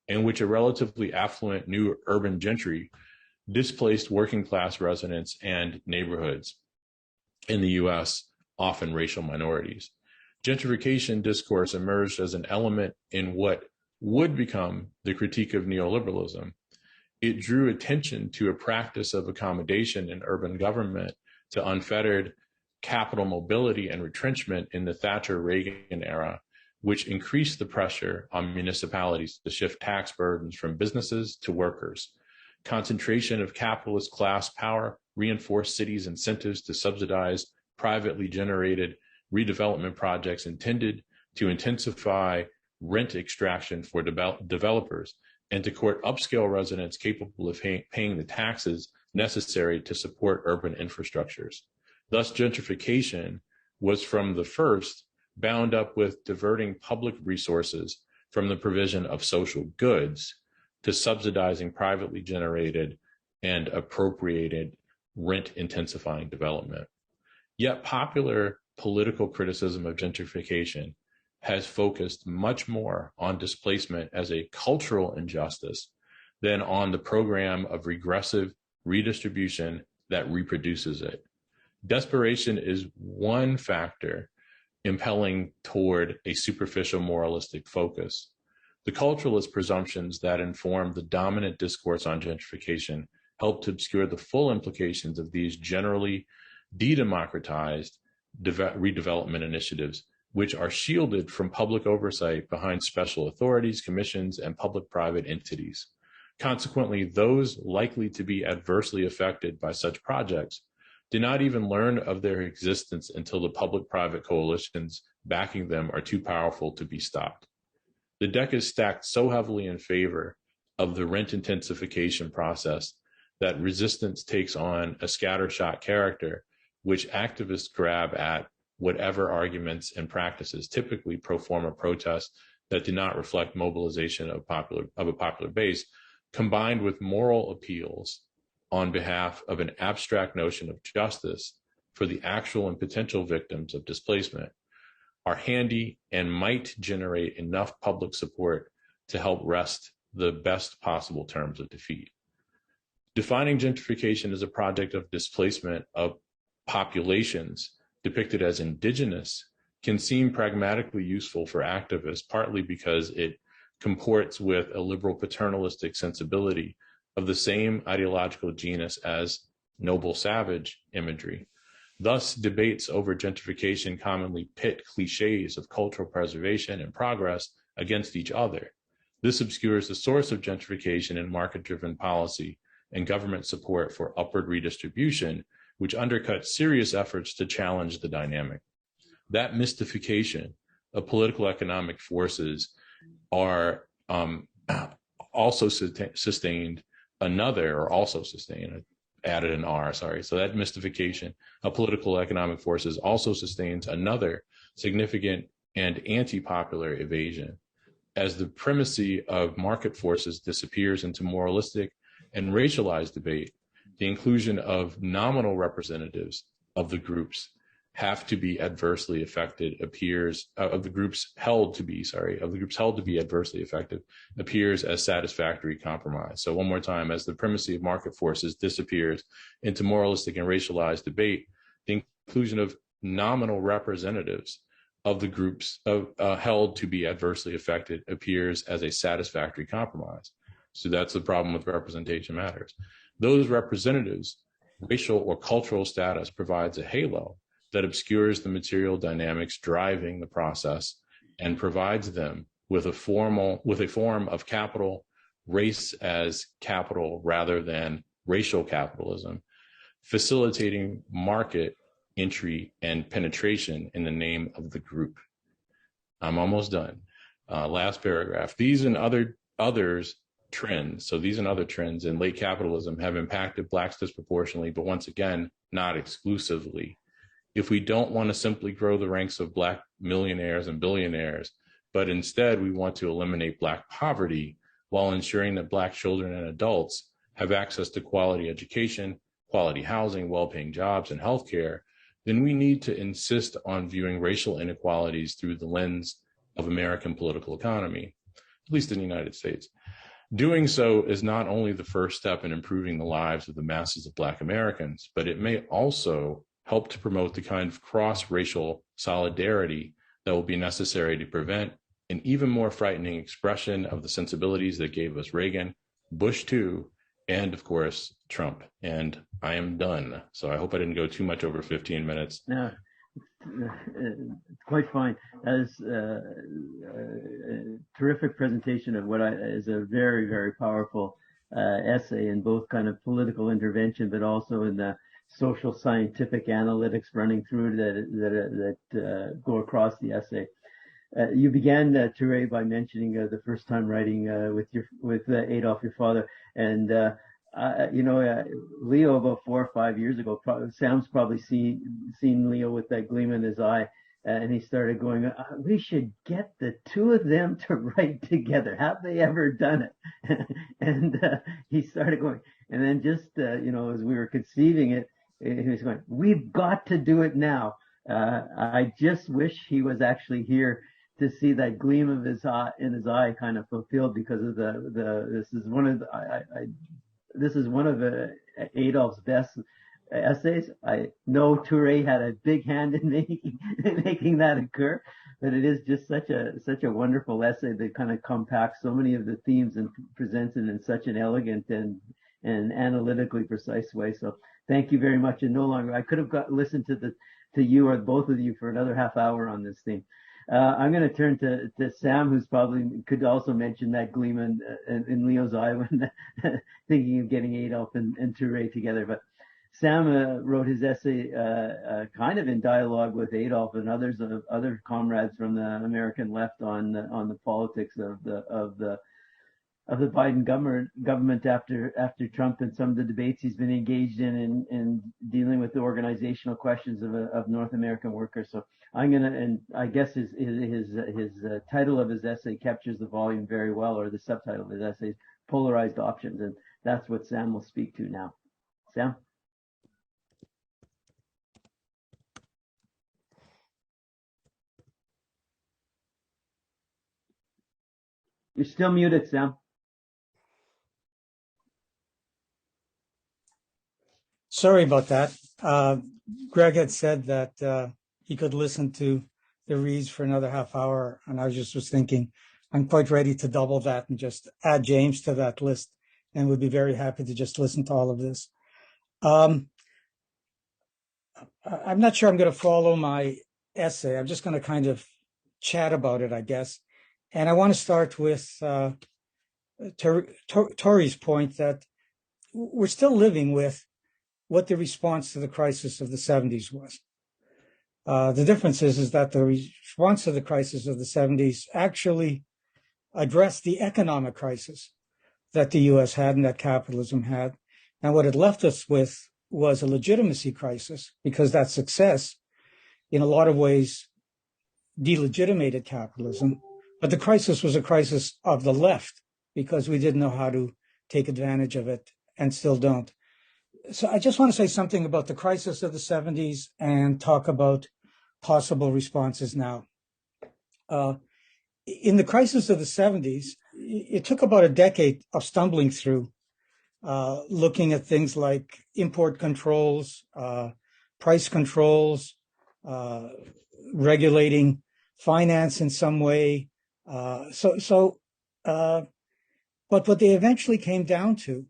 in which a relatively affluent new urban gentry displaced working class residents and neighborhoods in the US, often racial minorities. Gentrification discourse emerged as an element in what would become the critique of neoliberalism. It drew attention to a practice of accommodation in urban government to unfettered capital mobility and retrenchment in the Thatcher-Reagan era, which increased the pressure on municipalities to shift tax burdens from businesses to workers. Concentration of capitalist class power reinforced cities' incentives to subsidize privately generated redevelopment projects intended to intensify rent extraction for developers and to court upscale residents capable of paying the taxes necessary to support urban infrastructures. Thus, gentrification was from the first bound up with diverting public resources from the provision of social goods to subsidizing privately generated and appropriated rent-intensifying development. Yet popular political criticism of gentrification has focused much more on displacement as a cultural injustice than on the program of regressive redistribution that reproduces it. Desperation is one factor impelling toward a superficial moralistic focus. The culturalist presumptions that inform the dominant discourse on gentrification help to obscure the full implications of these generally de-democratized redevelopment initiatives, which are shielded from public oversight behind special authorities, commissions, and public-private entities. Consequently, those likely to be adversely affected by such projects do not even learn of their existence until the public-private coalitions backing them are too powerful to be stopped. The deck is stacked so heavily in favor of the rent intensification process that resistance takes on a scattershot character, which activists grab at whatever arguments and practices, typically pro forma protests that do not reflect mobilization of a popular base, combined with moral appeals on behalf of an abstract notion of justice for the actual and potential victims of displacement, are handy and might generate enough public support to help wrest the best possible terms of defeat. Defining gentrification as a project of displacement of populations depicted as indigenous can seem pragmatically useful for activists, partly because it comports with a liberal paternalistic sensibility of the same ideological genus as noble savage imagery. Thus, debates over gentrification commonly pit cliches of cultural preservation and progress against each other. This obscures the source of gentrification in market-driven policy and government support for upward redistribution, which undercuts serious efforts to challenge the dynamic. That mystification of political economic forces are also sustained another, or also sustained, added an R, sorry. So that mystification of political economic forces also sustains another significant and anti-popular evasion. As the primacy of market forces disappears into moralistic and racialized debate, the inclusion of nominal representatives of the groups have to be adversely affected appears of the groups held to be adversely affected appears as satisfactory compromise. So one more time, as the primacy of market forces disappears into moralistic and racialized debate, the inclusion of nominal representatives of the groups held to be adversely affected appears as a satisfactory compromise. So that's the problem with representation matters. Those representatives, racial or cultural status provides a halo that obscures the material dynamics driving the process and provides them with a form of capital, race as capital rather than racial capitalism, facilitating market entry and penetration in the name of the group. I'm almost done. Last paragraph. These and other trends in late capitalism have impacted Blacks disproportionately, but once again, not exclusively. If we don't want to simply grow the ranks of Black millionaires and billionaires, but instead we want to eliminate Black poverty while ensuring that Black children and adults have access to quality education, quality housing, well-paying jobs, and healthcare, then we need to insist on viewing racial inequalities through the lens of American political economy, at least in the United States. Doing so is not only the first step in improving the lives of the masses of Black Americans, but it may also help to promote the kind of cross-racial solidarity that will be necessary to prevent an even more frightening expression of the sensibilities that gave us Reagan, Bush II, and of course, Trump. And I am done. So I hope I didn't go too much over 15 minutes. No, it's quite fine. That is a terrific presentation of what is a very, very powerful essay in both kind of political intervention, but also in the social scientific analytics running through that go across the essay. You began, Touré, by mentioning the first time writing with Adolph, your father, and Leo about 4 or 5 years ago. Sam's probably seen Leo with that gleam in his eye, and he started going, we should get the two of them to write together. Have they ever done it? And he started going, and then just, as we were conceiving it, he was going, we've got to do it now. I just wish he was actually here to see that gleam of his eye in his eye kind of fulfilled, because of this is one of Adolph's best essays. I know Touré had a big hand in making that occur, but it is just such a wonderful essay that kind of compacts so many of the themes and presents it in such an elegant and analytically precise way. So thank you very much. And no longer, I could have listened to you or both of you for another half hour on this theme. I'm going to turn to Sam, who's probably could also mention that gleam in Leo's eye when thinking of getting Adolph and Touré together. But Sam wrote his essay kind of in dialogue with Adolph and other comrades from the American left on the politics of the Biden government after Trump, and some of the debates he's been engaged in dealing with the organizational questions of North American workers. So and I guess his title of his essay captures the volume very well, or the subtitle of his essay is Polarized Options, and that's what Sam will speak to now. Sam? You're still muted, Sam. Sorry about that. Greg had said that he could listen to the reads for another half hour, and I was thinking I'm quite ready to double that and just add James to that list, and would be very happy to just listen to all of this. I'm not sure I'm going to follow my essay. I'm just going to kind of chat about it, I guess. And I want to start with Tori's point that we're still living with what the response to the crisis of the 70s was. The difference is that the response to the crisis of the 70s actually addressed the economic crisis that the U.S. had and that capitalism had. And what it left us with was a legitimacy crisis, because that success, in a lot of ways, delegitimated capitalism. But the crisis was a crisis of the left, because we didn't know how to take advantage of it and still don't. So I just want to say something about the crisis of the 70s and talk about possible responses now. In the crisis of the 70s, it took about a decade of stumbling through, looking at things like import controls, price controls, regulating finance in some way. But what they eventually came down to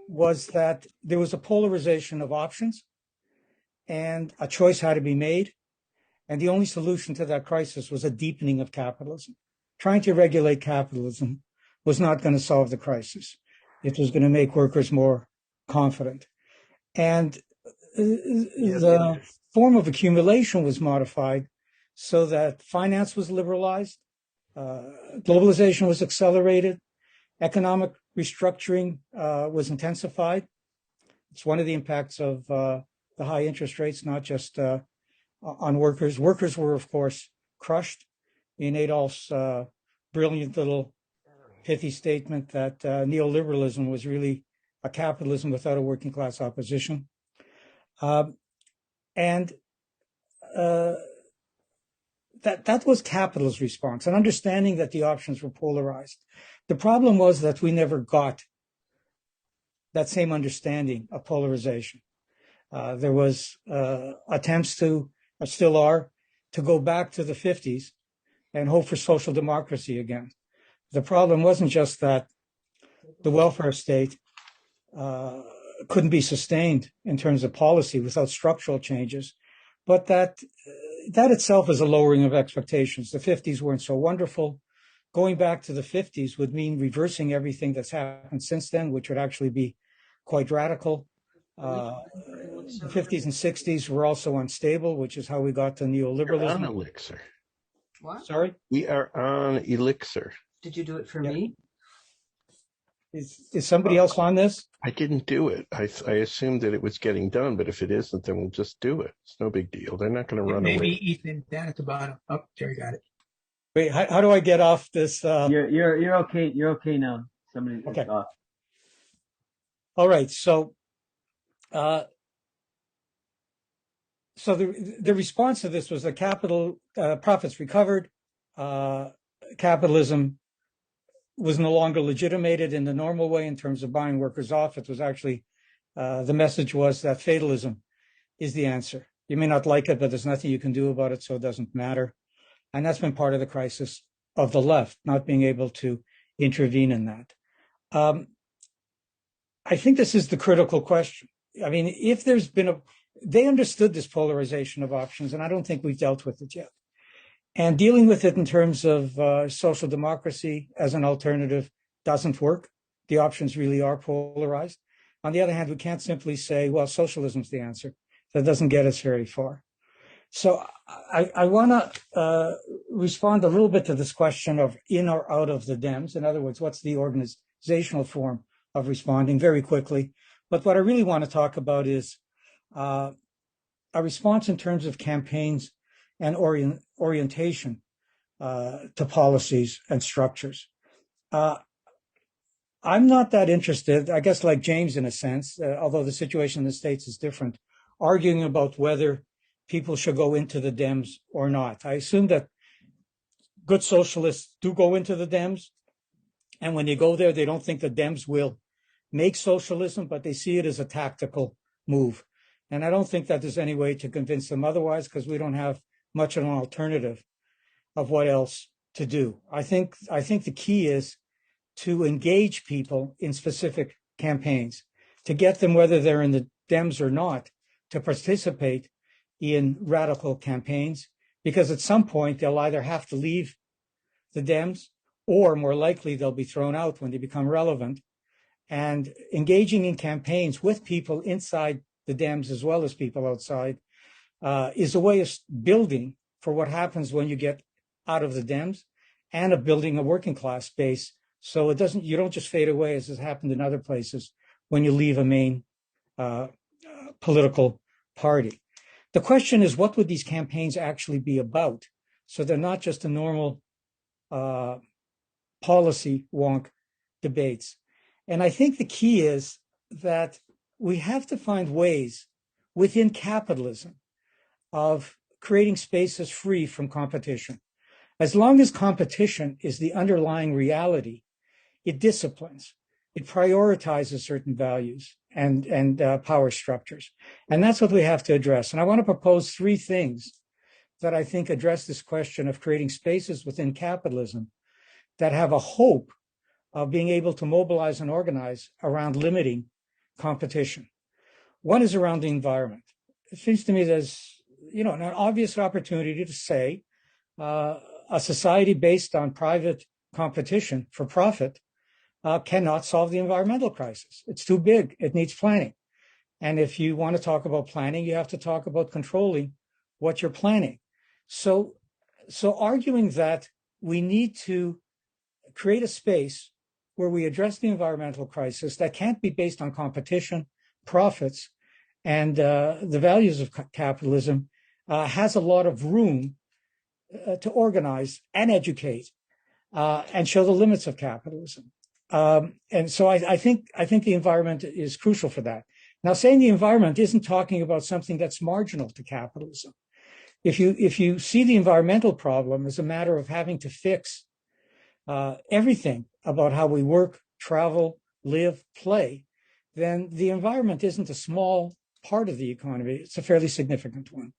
was that there was a polarization of options, and a choice had to be made. And the only solution to that crisis was a deepening of capitalism. Trying to regulate capitalism was not going to solve the crisis. It was going to make workers more confident. And the form of accumulation was modified so that finance was liberalized, globalization was accelerated, economic restructuring was intensified. It's one of the impacts of the high interest rates, not just on workers. Workers were, of course, crushed in Adolph's brilliant little pithy statement that neoliberalism was really a capitalism without a working class opposition. And that was capital's response, an understanding that the options were polarized. The problem was that we never got that same understanding of polarization. There was attempts to, or still are, to go back to the 50s and hope for social democracy again. The problem wasn't just that the welfare state couldn't be sustained in terms of policy without structural changes, but that itself is a lowering of expectations. The 50s weren't so wonderful. Going back to the 50s would mean reversing everything that's happened since then, which would actually be quite radical. The 50s and 60s were also unstable, which is how we got to neoliberalism. We're on Elixir. What? Sorry? We are on Elixir. Did you do it for me? Is somebody else on this? I didn't do it. I assumed that it was getting done, but if it isn't, then we'll just do it. It's no big deal. They're not going to run away. Maybe Ethan down at the bottom. Oh, Jerry got it. Wait, how do I get off this? You're okay. You're okay now. Somebody. Okay. All right. So the response to this was the capital profits recovered. Capitalism was no longer legitimated in the normal way in terms of buying workers off. It was actually the message was that fatalism is the answer. You may not like it, but there's nothing you can do about it, so it doesn't matter. And that's been part of the crisis of the left, not being able to intervene in that. I think this is the critical question. I mean, if there's been they understood this polarization of options, and I don't think we've dealt with it yet. And dealing with it in terms of social democracy as an alternative doesn't work. The options really are polarized. On the other hand, we can't simply say, well, socialism's the answer. That doesn't get us very far. So I want to respond a little bit to this question of in or out of the Dems. In other words, what's the organizational form of responding very quickly. But what I really want to talk about is a response in terms of campaigns and orientation to policies and structures. I'm not that interested, I guess like James in a sense, although the situation in the States is different, arguing about whether people should go into the Dems or not. I assume that good socialists do go into the Dems, and when they go there, they don't think the Dems will make socialism, but they see it as a tactical move. And I don't think that there's any way to convince them otherwise, because we don't have much of an alternative of what else to do. I think the key is to engage people in specific campaigns, to get them, whether they're in the Dems or not, to participate in radical campaigns, because at some point they'll either have to leave the Dems, or more likely they'll be thrown out when they become relevant. And engaging in campaigns with people inside the Dems as well as people outside is a way of building for what happens when you get out of the Dems, and of building a working class base. So you don't just fade away as has happened in other places when you leave a main political party. The question is, what would these campaigns actually be about? So they're not just a normal policy wonk debates. And I think the key is that we have to find ways within capitalism of creating spaces free from competition. As long as competition is the underlying reality, it disciplines, it prioritizes certain values and power structures. And that's what we have to address. And I want to propose three things that I think address this question of creating spaces within capitalism that have a hope of being able to mobilize and organize around limiting competition. One is around the environment. It seems to me there's, an obvious opportunity to say a society based on private competition for profit cannot solve the environmental crisis. It's too big. It needs planning. And if you want to talk about planning, you have to talk about controlling what you're planning. So arguing that we need to create a space where we address the environmental crisis that can't be based on competition, profits, and the values of capitalism has a lot of room to organize and educate and show the limits of capitalism. And so I think the environment is crucial for that. Now, saying the environment isn't talking about something that's marginal to capitalism. If you see the environmental problem as a matter of having to fix everything about how we work, travel, live, play, then the environment isn't a small part of the economy. It's a fairly significant one.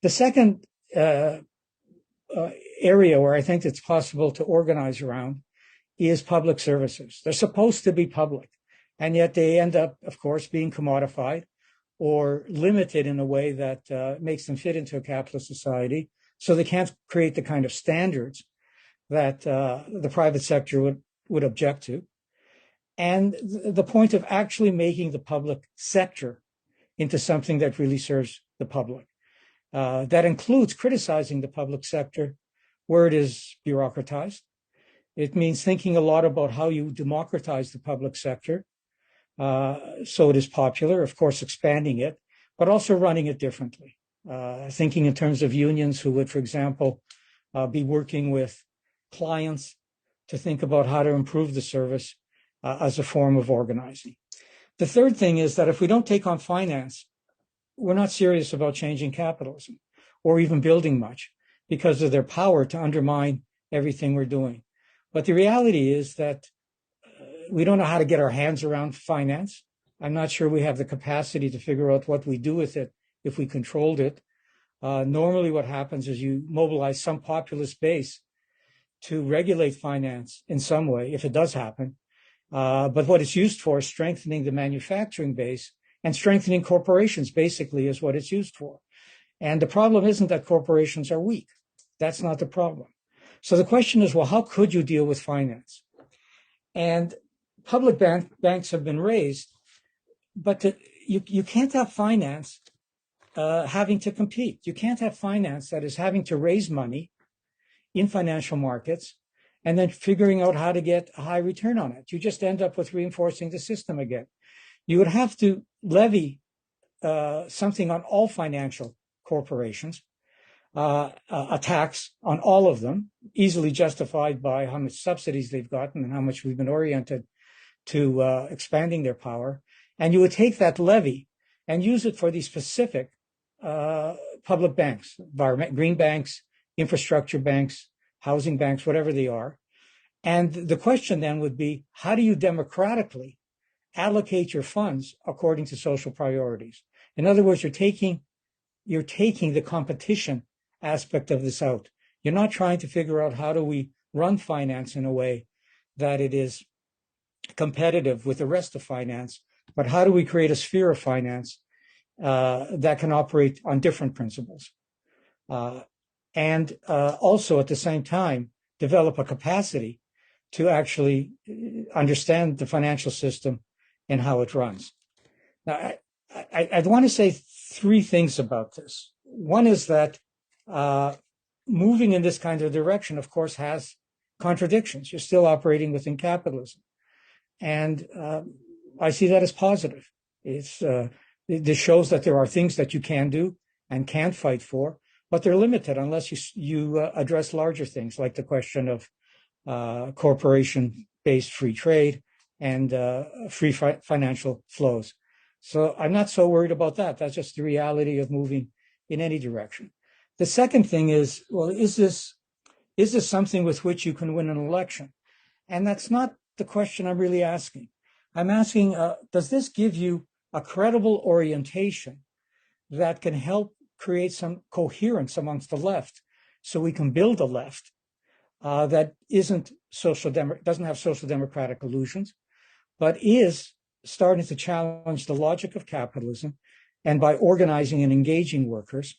The second area where I think it's possible to organize around is public services. They're supposed to be public, and yet they end up, of course, being commodified or limited in a way that makes them fit into a capitalist society. So they can't create the kind of standards that the private sector would object to. And the point of actually making the public sector into something that really serves the public. That includes criticizing the public sector where it is bureaucratized. It means thinking a lot about how you democratize the public sector so it is popular, of course, expanding it, but also running it differently. Thinking in terms of unions who would, for example, be working with clients to think about how to improve the service as a form of organizing. The third thing is that if we don't take on finance, we're not serious about changing capitalism or even building much because of their power to undermine everything we're doing. But the reality is that we don't know how to get our hands around finance. I'm not sure we have the capacity to figure out what we do with it if we controlled it. Normally what happens is you mobilize some populist base to regulate finance in some way, if it does happen. But what it's used for is strengthening the manufacturing base, and strengthening corporations basically is what it's used for. And the problem isn't that corporations are weak. That's not the problem. So the question is, well, how could you deal with finance? And public banks have been raised, but you can't have finance having to compete. You can't have finance that is having to raise money in financial markets and then figuring out how to get a high return on it. You just end up with reinforcing the system again. You would have to levy something on all financial corporations, a tax on all of them, easily justified by how much subsidies they've gotten and how much we've been oriented to expanding their power. And you would take that levy and use it for these specific public banks, green banks, infrastructure banks, housing banks, whatever they are. And the question then would be, how do you democratically allocate your funds according to social priorities? In other words, you're taking the competition aspect of this out. You're not trying to figure out how do we run finance in a way that it is competitive with the rest of finance, but how do we create a sphere of finance that can operate on different principles? And also at the same time, develop a capacity to actually understand the financial system and how it runs. Now, I'd want to say three things about this. One is that moving in this kind of direction, of course, has contradictions. You're still operating within capitalism. And I see that as positive. This shows that there are things that you can do and can fight for, but they're limited unless you address larger things like the question of corporation-based free trade and free financial flows. So I'm not so worried about that. That's just the reality of moving in any direction. The second thing is, well, is this something with which you can win an election? And that's not the question I'm really asking. I'm asking, does this give you a credible orientation that can help create some coherence amongst the left so we can build a left that doesn't have social democratic illusions, but is starting to challenge the logic of capitalism, and by organizing and engaging workers?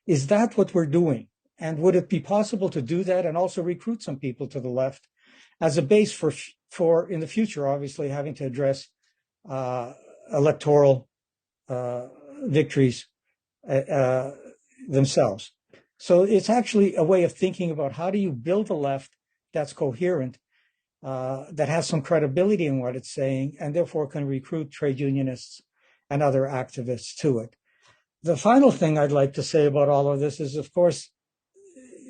Is that what we're doing? And would it be possible to do that and also recruit some people to the left as a base for in the future, obviously, having to address electoral victories themselves? So it's actually a way of thinking about how do you build a left that's coherent, that has some credibility in what it's saying, and therefore can recruit trade unionists and other activists to it. The final thing I'd like to say about all of this is, of course,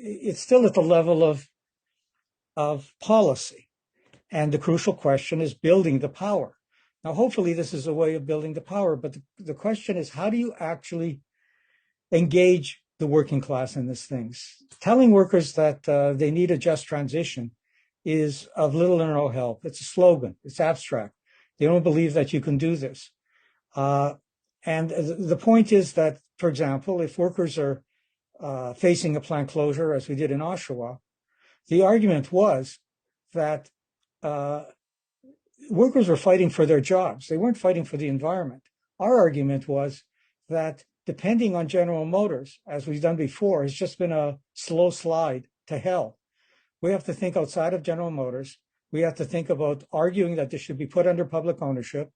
it's still at the level of policy. And the crucial question is building the power. Now, hopefully this is a way of building the power, but the question is, how do you actually engage the working class in these things? Telling workers that they need a just transition is of little or no help. It's a slogan. It's abstract. They don't believe that you can do this. And the point is that, for example, if workers are facing a plant closure, as we did in Oshawa, the argument was that workers were fighting for their jobs. They weren't fighting for the environment. Our argument was that depending on General Motors, as we've done before, has just been a slow slide to hell. We have to think outside of General Motors. We have to think about arguing that this should be put under public ownership,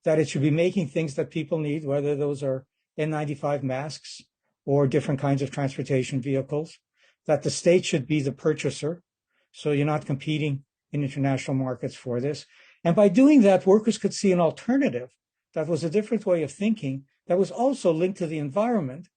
that it should be making things that people need, whether those are N95 masks or different kinds of transportation vehicles, that the state should be the purchaser So you're not competing in international markets for this. And by doing that, workers could see an alternative that was a different way of thinking that was also linked to the environment.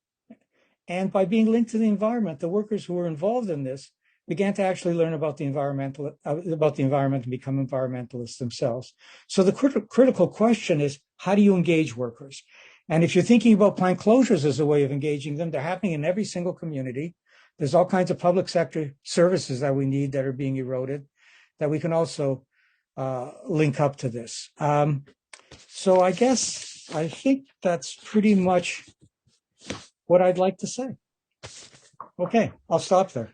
And by being linked to the environment, the workers who were involved in this began to actually learn about the environment and become environmentalists themselves. So the critical question is, how do you engage workers? And if you're thinking about plant closures as a way of engaging them, they're happening in every single community. There's all kinds of public sector services that we need that are being eroded that we can also link up to this. So I think that's pretty much what I'd like to say. Okay, I'll stop there.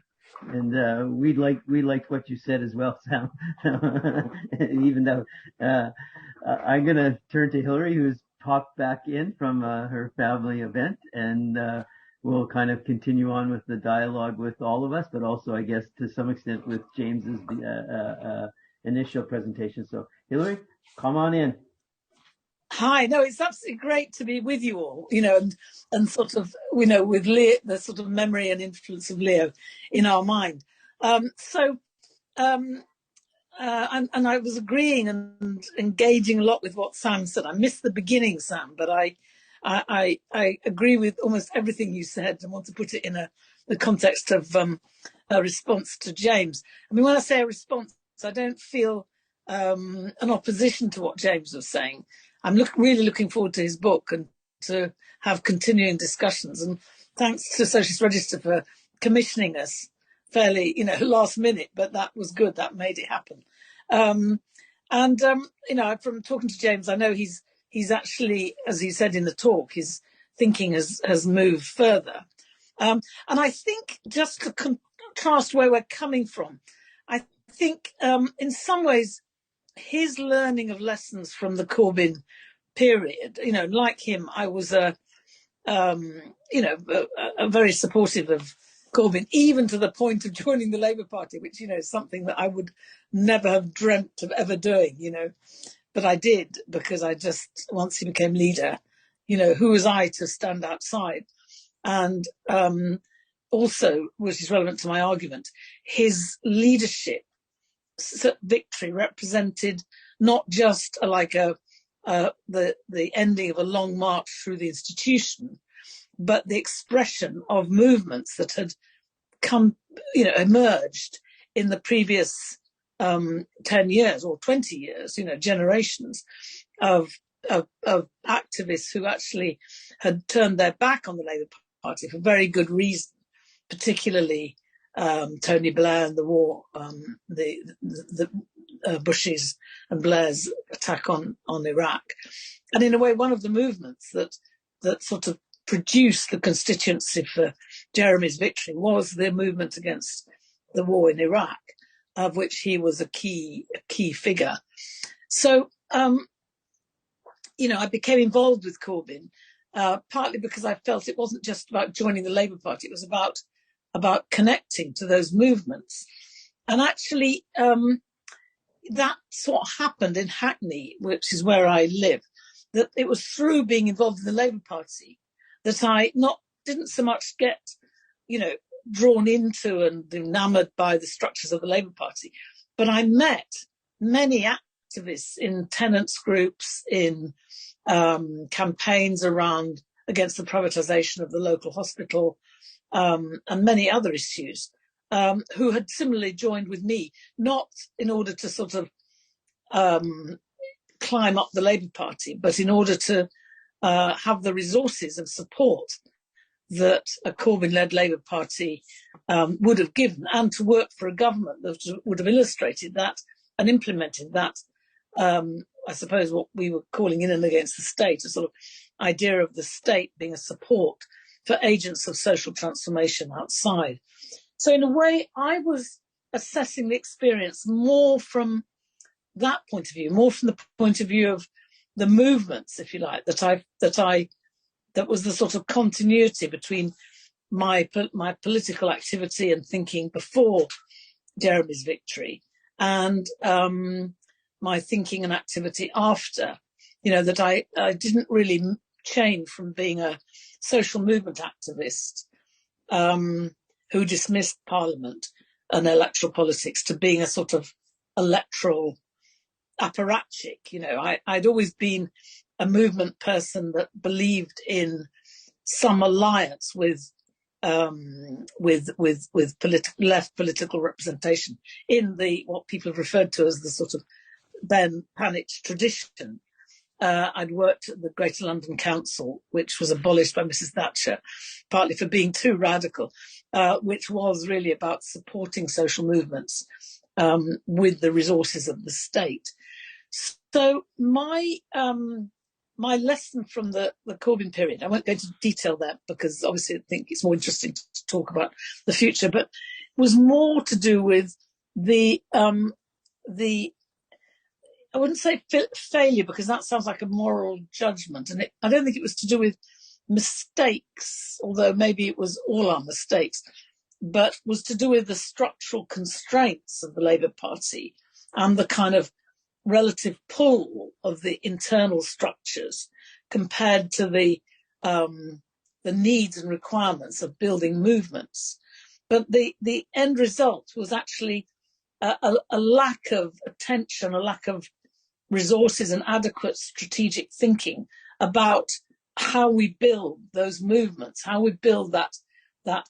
And we liked what you said as well, Sam. Even though I'm going to turn to Hilary, who's popped back in from her family event, and we'll kind of continue on with the dialogue with all of us, but also, I guess, to some extent with James's initial presentation. So, Hilary, come on in. Hi, no, it's absolutely great to be with you all, and sort of, with Leo, the sort of memory and influence of Leo in our mind. And I was agreeing and engaging a lot with what Sam said. I missed the beginning, Sam, but I agree with almost everything you said and want to put it in the context of a response to James. I mean, when I say a response, I don't feel an opposition to what James was saying. I'm really looking forward to his book and to have continuing discussions. And thanks to Socialist Register for commissioning us fairly, last minute, but that was good. That made it happen. From talking to James, I know he's actually, as he said in the talk, his thinking has moved further. And I think just to contrast where we're coming from, I think in some ways, his learning of lessons from the Corbyn period, like him, I was very supportive of Corbyn, even to the point of joining the Labour Party, which, is something that I would never have dreamt of ever doing, but I did, because I just, once he became leader, who was I to stand outside? And also, which is relevant to my argument, his leadership victory represented not just the ending of a long march through the institution, but the expression of movements that had emerged in the previous 10 years or 20 years, generations of activists who actually had turned their back on the Labour Party for very good reason, particularly Tony Blair and the war, the Bush's and Blair's attack on Iraq. And in a way, one of the movements that sort of produced the constituency for Jeremy's victory was the movement against the war in Iraq, of which he was a key figure. So, I became involved with Corbyn, partly because I felt it wasn't just about joining the Labour Party, it was about connecting to those movements. And actually, that sort of happened in Hackney, which is where I live, that it was through being involved in the Labour Party that I didn't so much get, drawn into and enamored by the structures of the Labour Party, but I met many activists in tenants groups, in campaigns against the privatisation of the local hospital, and many other issues, who had similarly joined with me, not in order to sort of climb up the Labour Party, but in order to have the resources and support that a Corbyn-led Labour Party would have given, and to work for a government that would have illustrated that and implemented that, I suppose what we were calling in and against the state, a sort of idea of the state being a support for agents of social transformation outside. So in a way, I was assessing the experience more from that point of view, more from the point of view of the movements, if you like, that was the sort of continuity between my political activity and thinking before Jeremy's victory and my thinking and activity after. That I didn't really change from being a social movement activist who dismissed Parliament and electoral politics to being a sort of electoral apparatchik. I'd always been a movement person that believed in some alliance with left political representation in what people have referred to as the sort of Ben Panich tradition. I'd worked at the Greater London Council, which was abolished by Mrs. Thatcher, partly for being too radical, which was really about supporting social movements with the resources of the state. So my lesson from the Corbyn period, I won't go into detail there because obviously I think it's more interesting to talk about the future, but was more to do with the I wouldn't say failure because that sounds like a moral judgment, and I don't think it was to do with mistakes, although maybe it was all our mistakes, but was to do with the structural constraints of the Labour Party and the kind of relative pull of the internal structures compared to the needs and requirements of building movements. But the end result was actually a lack of attention, a lack of resources and adequate strategic thinking about how we build those movements, how we build that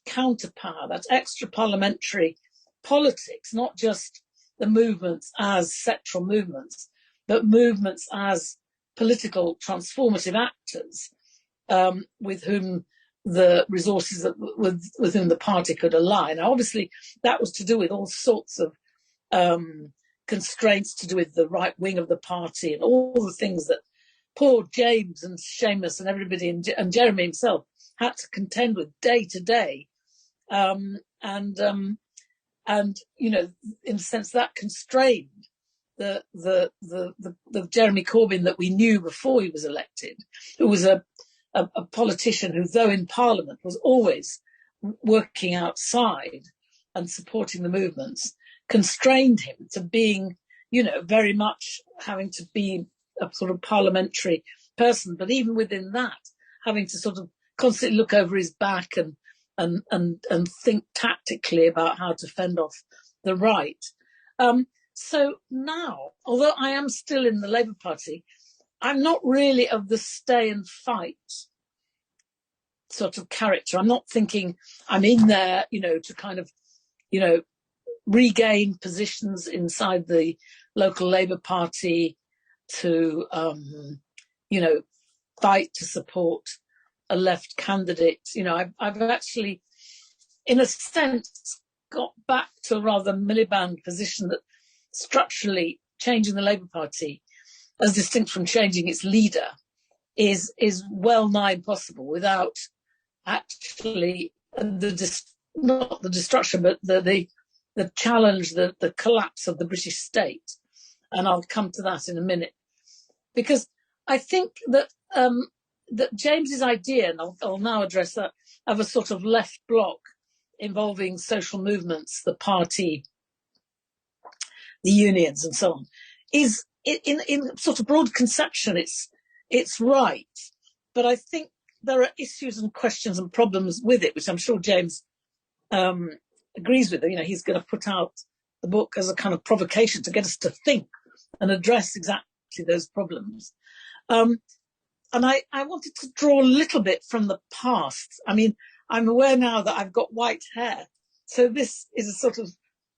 counterpower, that extra parliamentary politics, not just the movements as sectoral movements, but movements as political transformative actors with whom the resources with whom the party could align. Now, obviously, that was to do with all sorts of constraints to do with the right wing of the party and all the things that poor James and Seamus and everybody and Jeremy himself had to contend with day to day. And in a sense that constrained the Jeremy Corbyn that we knew before he was elected, who was a politician who, though in Parliament, was always working outside and supporting the movements, constrained him to being, very much having to be a sort of parliamentary person, but even within that, having to sort of constantly look over his back and think tactically about how to fend off the right. So now, although I am still in the Labour Party, I'm not really of the stay and fight sort of character. I'm not thinking I'm in there, to kind of, regain positions inside the local Labour Party, to, fight to support a left candidate. I've actually, in a sense, got back to a rather Miliband position that structurally changing the Labour Party, as distinct from changing its leader, is well nigh impossible without actually not the destruction, but the challenge, the collapse of the British state. And I'll come to that in a minute, because I think that that James's idea, and I'll now address that, of a sort of left bloc involving social movements, the party, the unions, and so on, is in sort of broad conception, it's right. But I think there are issues and questions and problems with it, which I'm sure James agrees with. He's going to put out the book as a kind of provocation to get us to think and address exactly those problems. And I wanted to draw a little bit from the past. I mean, I'm aware now that I've got white hair. So this is a sort of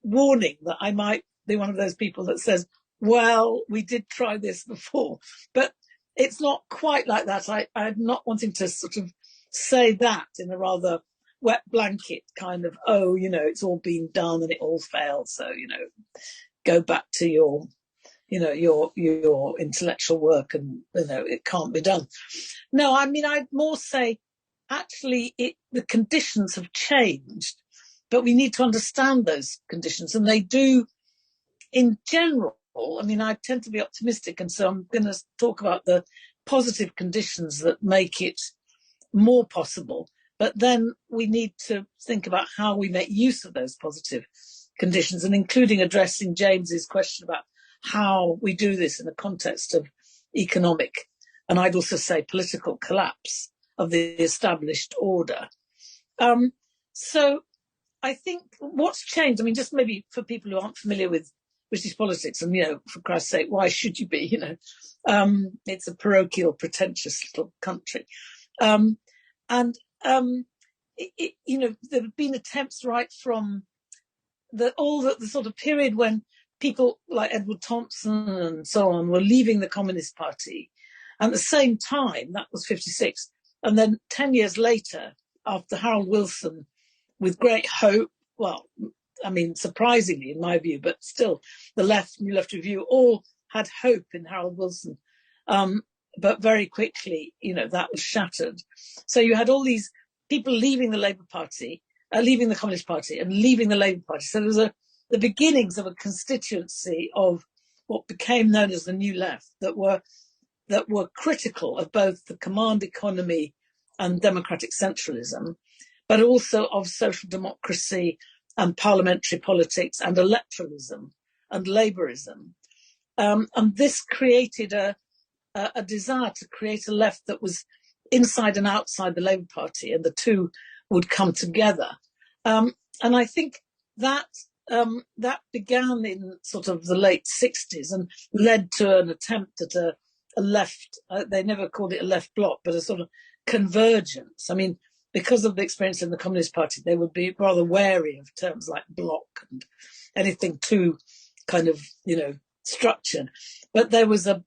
warning that I might be one of those people that says, well, we did try this before. But it's not quite like that. I'm not wanting to sort of say that in a rather wet blanket kind of, it's all been done and it all failed. So, go back to your intellectual work and, it can't be done. No, I mean, I'd more say, actually, the conditions have changed, but we need to understand those conditions. And they do, in general. I mean, I tend to be optimistic, and so I'm going to talk about the positive conditions that make it more possible. But then we need to think about how we make use of those positive conditions, and including addressing James's question about how we do this in the context of economic, and I'd also say political collapse of the established order. So I think what's changed, I mean, just maybe for people who aren't familiar with British politics, and, for Christ's sake, why should you be, it's a parochial, pretentious little country. There have been attempts right from the sort of period when people like Edward Thompson and so on were leaving the Communist Party. And at the same time, that was 56. And then 10 years later, after Harold Wilson, with great hope, well, I mean, surprisingly in my view, but still, the left, New Left Review, all had hope in Harold Wilson. But very quickly, that was shattered. So you had all these people leaving the Labour Party, leaving the Communist Party and leaving the Labour Party. So there was the beginnings of a constituency of what became known as the New Left that were critical of both the command economy and democratic centralism, but also of social democracy and parliamentary politics and electoralism and Labourism. And this created a desire to create a left that was inside and outside the Labour Party, and the two would come together. And I think that began in sort of the late 60s and led to an attempt at a left, they never called it a left bloc, but a sort of convergence. I mean, because of the experience in the Communist Party, they would be rather wary of terms like bloc and anything too kind of, structured. But there was a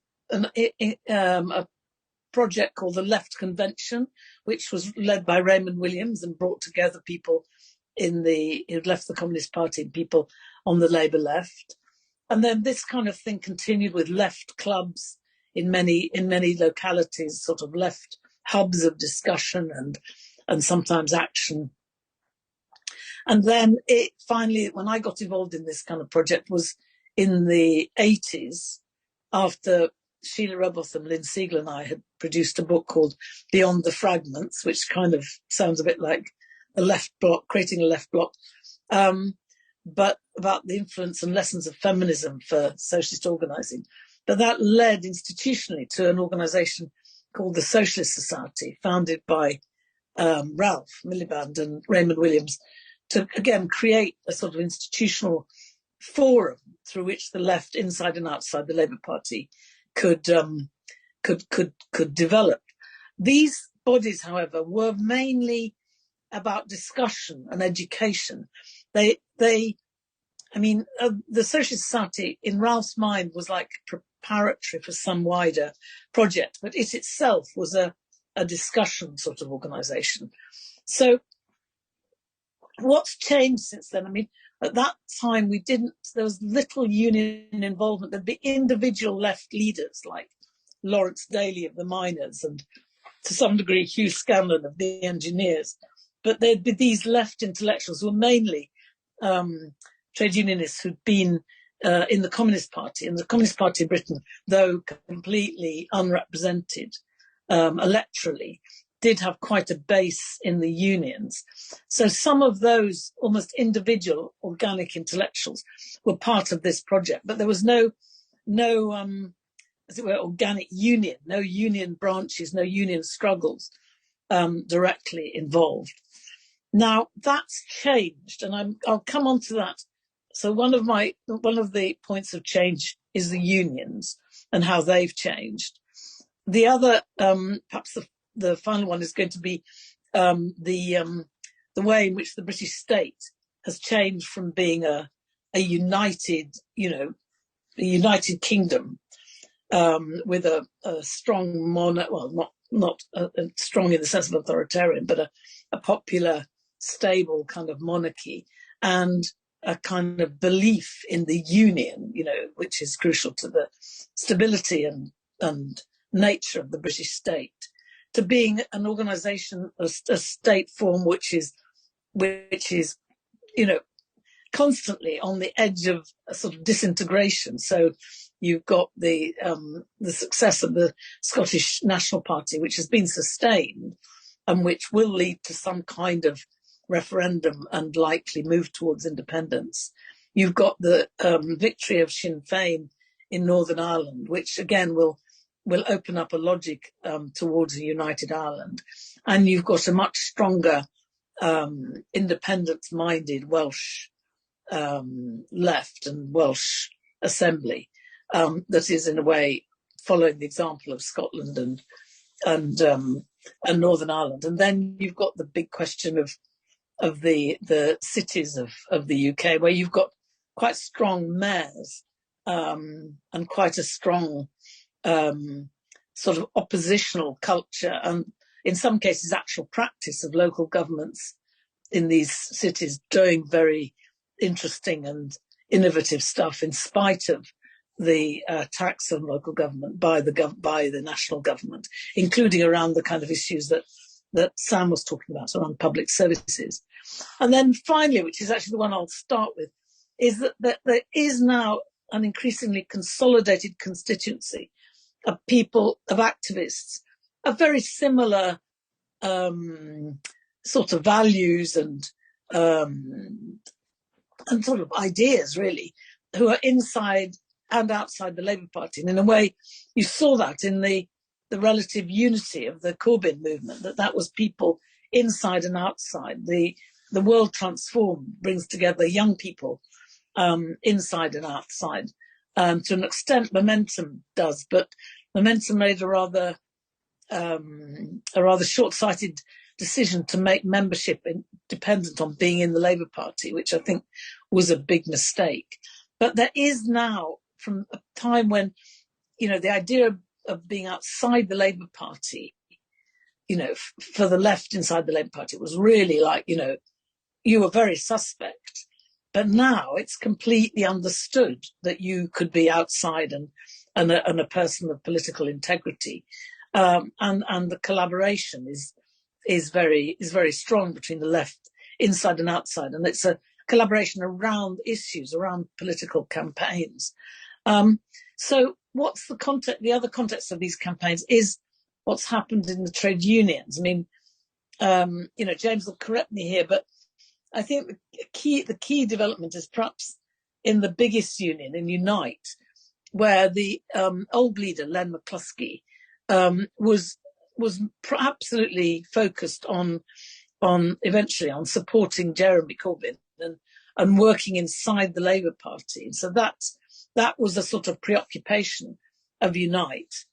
project called the Left Convention, which was led by Raymond Williams and brought together people who left the Communist Party and people on the Labour left. And then this kind of thing continued with left clubs in many localities, sort of left hubs of discussion and sometimes action. And then it finally, when I got involved in this kind of project, was in the 80s, after Sheila Roboth and Lynn Siegel and I had produced a book called Beyond the Fragments, which kind of sounds a bit like a left bloc, creating a left bloc, but about the influence and lessons of feminism for socialist organising. But that led institutionally to an organisation called the Socialist Society, founded by Ralph Miliband and Raymond Williams, to again create a sort of institutional forum through which the left, inside and outside the Labour Party, could develop. These bodies, however, were mainly about discussion and education. The Socialist Society, in Ralph's mind, was like preparatory for some wider project, but it itself was a discussion sort of organisation. So what's changed since then? I mean, at that time, there was little union involvement. There'd be individual left leaders like Lawrence Daly of the miners and to some degree Hugh Scanlon of the engineers. But there'd be these left intellectuals who were mainly trade unionists who'd been in the Communist Party. And the Communist Party in Britain, though completely unrepresented electorally, did have quite a base in the unions. So some of those almost individual organic intellectuals were part of this project, but there was no as it were, organic union, no union branches, no union struggles directly involved. Now that's changed, and I'll come on to that. So one of the points of change is the unions and how they've changed. The other, perhaps the final one, is going to be the way in which the British state has changed from being a united kingdom with a strong monarch, well, not strong in the sense of authoritarian, but a popular, stable kind of monarchy, and a kind of belief in the union, which is crucial to the stability and nature of the British state, to being an organisation, a state form which is constantly on the edge of a sort of disintegration. So you've got the success of the Scottish National Party, which has been sustained and which will lead to some kind of referendum and likely move towards independence. You've got the victory of Sinn Féin in Northern Ireland, which again will open up a logic towards a united Ireland. And you've got a much stronger independence-minded Welsh left and Welsh Assembly that is in a way following the example of Scotland and Northern Ireland. And then you've got the big question of the cities of the UK, where you've got quite strong mayors and quite a strong sort of oppositional culture, and in some cases actual practice of local governments in these cities doing very interesting and innovative stuff in spite of the attacks on local government by the national government, including around the kind of issues that Sam was talking about around public services. And then finally, which is actually the one I'll start with, is that there is now an increasingly consolidated constituency of people, of activists, of very similar sort of values and sort of ideas, really, who are inside and outside the Labour Party. And in a way, you saw that in the relative unity of the Corbyn movement, that was people inside and outside. The World Transformed brings together young people inside and outside. To an extent, Momentum does, but Momentum made a rather short-sighted decision to make membership dependent on being in the Labour Party, which I think was a big mistake. But there is now, from a time when, the idea of being outside the Labour Party, for the left inside the Labour Party, it was really like, you were very suspect. But now it's completely understood that you could be outside and a person of political integrity, and the collaboration is very strong between the left inside and outside, and it's a collaboration around issues, around political campaigns. So what's the context? The other context of these campaigns is what's happened in the trade unions. I mean, James will correct me here, but I think the key development is perhaps in the biggest union, in Unite, where the old leader, Len McCluskey, was absolutely focused on eventually on supporting Jeremy Corbyn and working inside the Labour Party. And so that was a sort of preoccupation of Unite.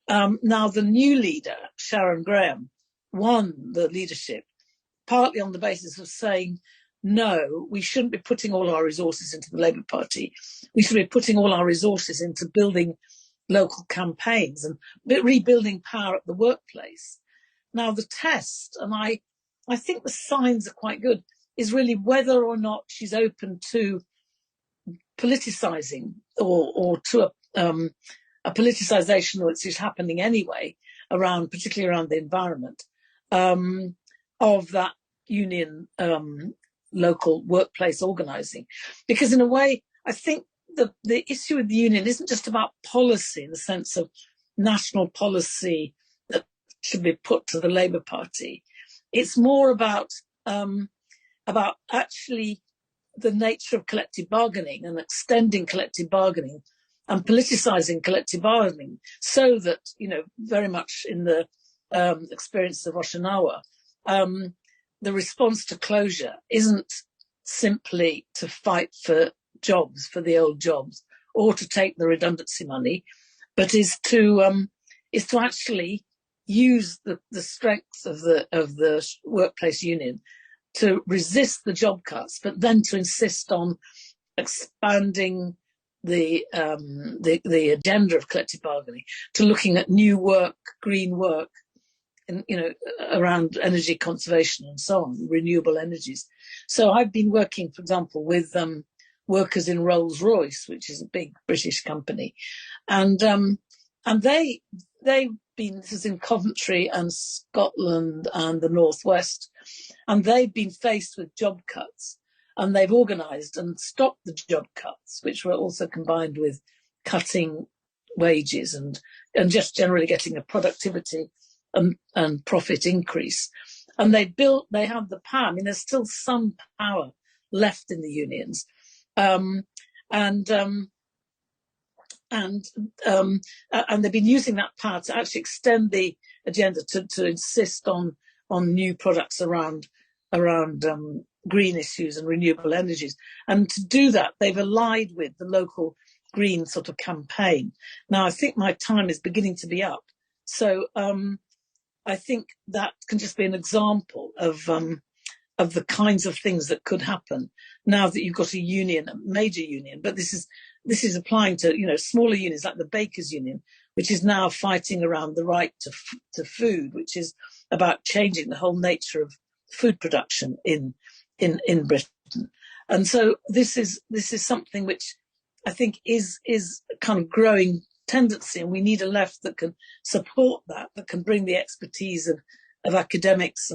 Now the new leader, Sharon Graham, won the leadership partly on the basis of saying, no, we shouldn't be putting all our resources into the Labour Party. We should be putting all our resources into building local campaigns and rebuilding power at the workplace. Now the test, and I think the signs are quite good, is really whether or not she's open to politicizing or to a politicization which is happening anyway, particularly around the environment, of that union local workplace organising. Because in a way, I think the issue with the union isn't just about policy in the sense of national policy that should be put to the Labour Party. It's more about actually the nature of collective bargaining and extending collective bargaining and politicising collective bargaining, so that, very much in the experience of Oshinawa, the response to closure isn't simply to fight for jobs, for the old jobs, or to take the redundancy money, but is to actually use the strength of the workplace union to resist the job cuts, but then to insist on expanding the agenda of collective bargaining, to looking at new work, green work, and around energy conservation and so on, renewable energies. So I've been working, for example, with workers in Rolls-Royce, which is a big British company, and they've been, this is in Coventry and Scotland and the Northwest, and they've been faced with job cuts, and they've organised and stopped the job cuts, which were also combined with cutting wages and just generally getting a productivity and profit increase. And they have the power. I mean, there's still some power left in the unions, and they've been using that power to actually extend the agenda to insist on new products around around green issues and renewable energies. And to do that, they've allied with the local green sort of campaign. Now, I think my time is beginning to be up. So I think that can just be an example of the kinds of things that could happen now that you've got a union, a major union. But this is applying to, smaller unions like the Bakers Union, which is now fighting around the right to food, which is about changing the whole nature of food production in Britain. And so this is something which I think is a kind of growing tendency, and we need a left that can support that can bring the expertise of academics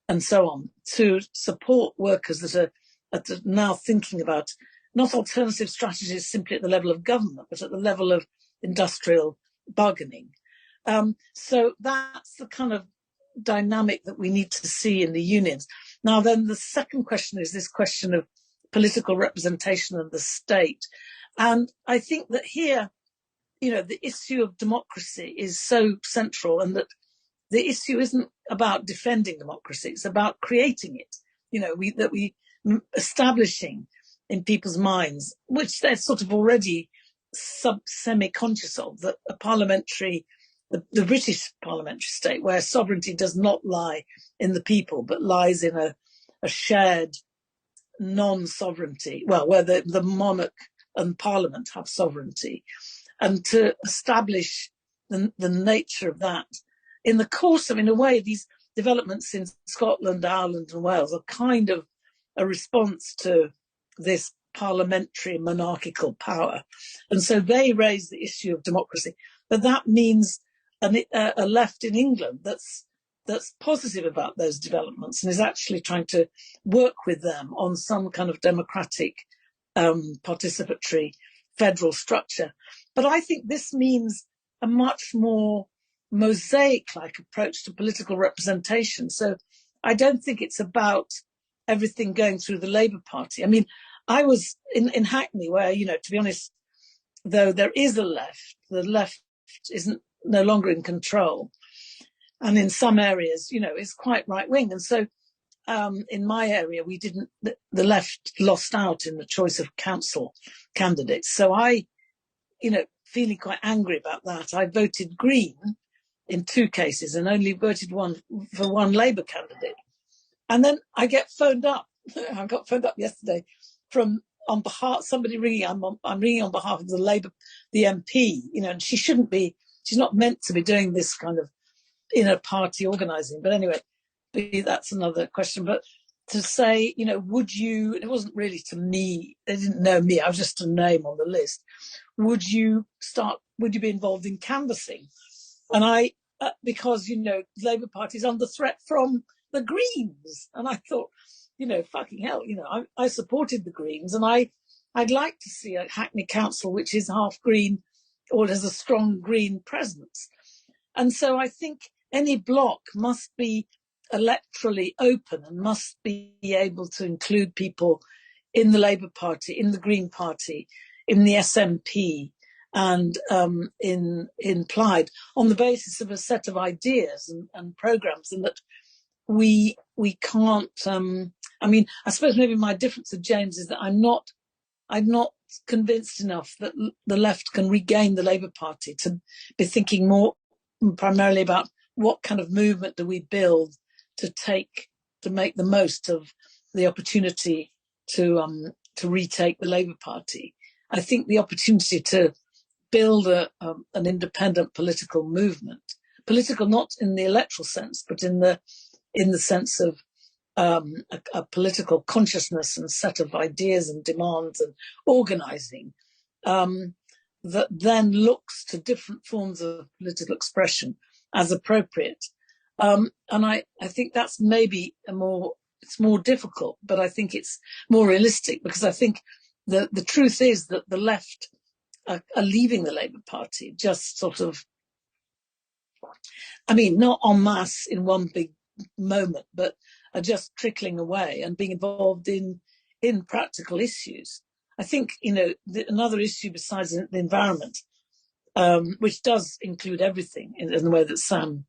and so on to support workers that are now thinking about not alternative strategies simply at the level of government, but at the level of industrial bargaining. So that's the kind of dynamic that we need to see in the unions. Now, then the second question is this question of political representation of the state. And I think that here, the issue of democracy is so central, and that the issue isn't about defending democracy, it's about creating it, we establishing in people's minds, which they're sort of already semi-conscious of, that the British parliamentary state, where sovereignty does not lie in the people, but lies in a shared non-sovereignty, where the monarch and parliament have sovereignty, and to establish the nature of that. In the course of, in a way, these developments in Scotland, Ireland and Wales are kind of a response to this parliamentary monarchical power. And so they raise the issue of democracy. But that means a left in England that's positive about those developments and is actually trying to work with them on some kind of democratic, participatory federal structure. But I think this means a much more mosaic-like approach to political representation. So I don't think it's about everything going through the Labour Party. I mean, I was in Hackney where, to be honest, though there is a left, the left isn't no longer in control. And in some areas, it's quite right-wing. And so in my area, the left lost out in the choice of council candidates. So I, feeling quite angry about that, I voted Green in 2 cases and only voted for one Labour candidate. And then I get phoned up. I got phoned up yesterday on behalf somebody ringing. I'm ringing on behalf of the MP. And she's not meant to be doing this kind of inner party organising. But anyway, that's another question. But to say, would you? It wasn't really to me. They didn't know me. I was just a name on the list. Would you be involved in canvassing? And I, because, the Labour Party is under threat from the Greens. And I thought, fucking hell, I supported the Greens, and I'd like to see a Hackney Council which is half Green or has a strong Green presence. And so I think any bloc must be electorally open and must be able to include people in the Labour Party, in the Green Party, in the SNP, and in Plaid, on the basis of a set of ideas and programmes, and that we can't. I suppose maybe my difference with James is that I'm not convinced enough that the left can regain the Labour Party to be thinking more primarily about what kind of movement do we build to make the most of the opportunity to retake the Labour Party. I think the opportunity to build an independent political movement, political not in the electoral sense, but in the sense of a political consciousness and set of ideas and demands and organising that then looks to different forms of political expression as appropriate. And I think that's maybe it's more difficult, but I think it's more realistic, because I think the truth is that the left are leaving the Labour Party just sort of, not en masse in one big moment, but are just trickling away and being involved in practical issues. I think, another issue besides the environment, which does include everything in the way that Sam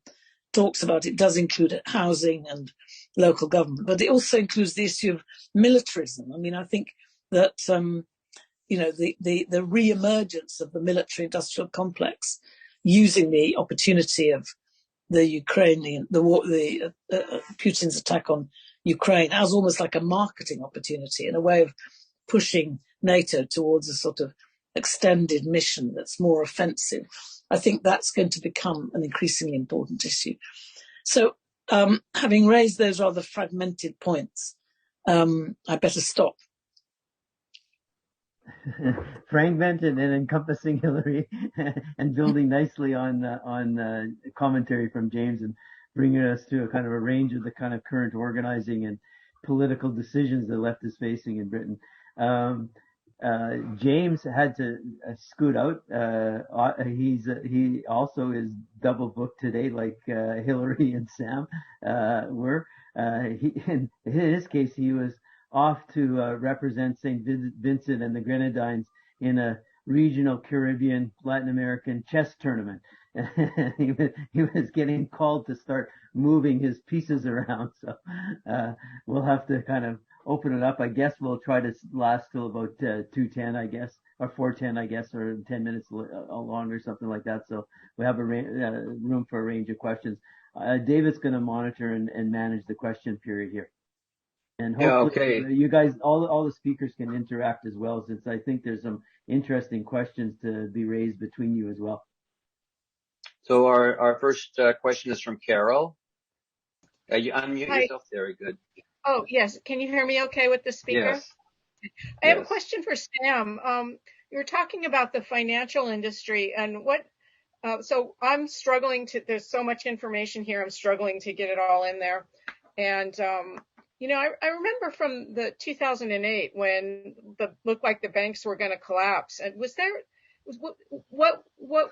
talks about, it does include housing and, local government. But it also includes the issue of militarism. I mean, I think that the re-emergence of the military-industrial complex, using the opportunity of the Ukrainian, Putin's attack on Ukraine as almost like a marketing opportunity and a way of pushing NATO towards a sort of extended mission that's more offensive. I think that's going to become an increasingly important issue. So, having raised those rather fragmented points, I better stop. Fragmented and encompassing, Hilary, and building nicely on commentary from James and bringing us to a kind of a range of the kind of current organizing and political decisions the left is facing in Britain. James had to scoot out. He also is double booked today, like Hilary and Sam were. In his case, he was off to represent St. Vincent and the Grenadines in a regional Caribbean Latin American chess tournament. he was getting called to start moving his pieces around. So we'll have to kind of open it up. I guess we'll try to last till about 2:10, I guess, or 4:10, I guess, or 10 minutes longer, something like that. So we have a room for a range of questions. David's going to monitor and manage the question period here. And hopefully you guys, all the speakers can interact as well, since I think there's some interesting questions to be raised between you as well. So our first question is from Carol. You unmute yourself. Very good. Oh, yes. Can you hear me okay with the speaker? Yes. I have a question for Sam. You were talking about the financial industry and what, so I'm struggling to, there's so much information here, I'm struggling to get it all in there. And, I remember from the 2008 when looked like the banks were going to collapse. And what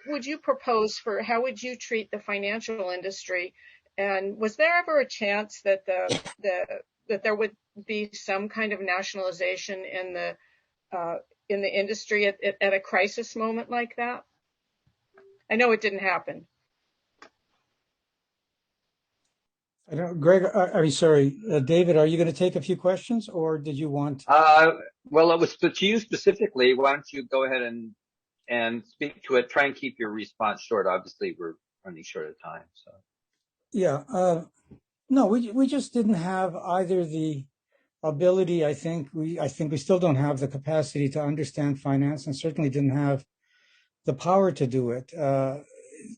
would you propose for, how would you treat the financial industry? And was there ever a chance that that there would be some kind of nationalization in the industry at a crisis moment like that? I know it didn't happen. I don't, Greg, David, are you going to take a few questions, or did you want? Well, it was to you specifically. Why don't you go ahead and speak to it? Try and keep your response short. Obviously, we're running short of time. So. Yeah. No, we just didn't have either the ability. I think we still don't have the capacity to understand finance, and certainly didn't have the power to do it. To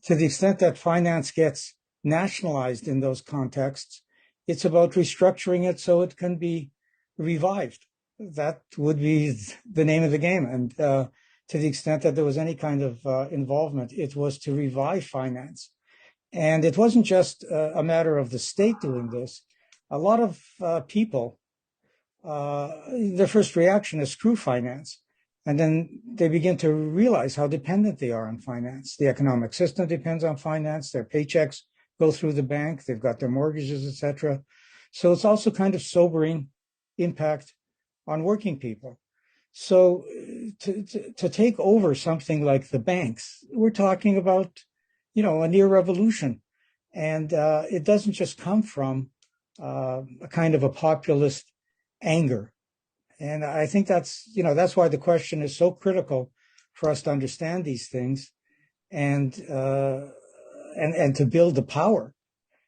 the extent that finance gets nationalized in those contexts, it's about restructuring it so it can be revived. That would be the name of the game. And to the extent that there was any kind of involvement, it was to revive finance. And it wasn't just a matter of the state doing this. A lot of people, their first reaction is screw finance. And then they begin to realize how dependent they are on finance. The economic system depends on finance. Their paychecks go through the bank. They've got their mortgages, etc. So it's also kind of sobering impact on working people. So to take over something like the banks, we're talking about, a near revolution. And it doesn't just come from a kind of a populist anger. And I think that's why the question is so critical for us to understand these things and to build the power.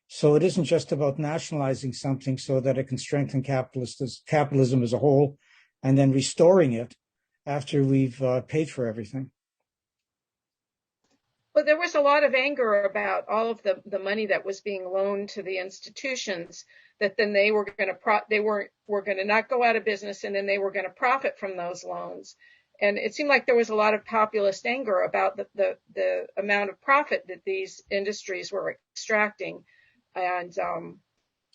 So it isn't just about nationalizing something so that it can strengthen capitalism as a whole and then restoring it after we've paid for everything. But there was a lot of anger about all of the money that was being loaned to the institutions, that then they were going to not go out of business, and then they were going to profit from those loans. And it seemed like there was a lot of populist anger about the amount of profit that these industries were extracting. And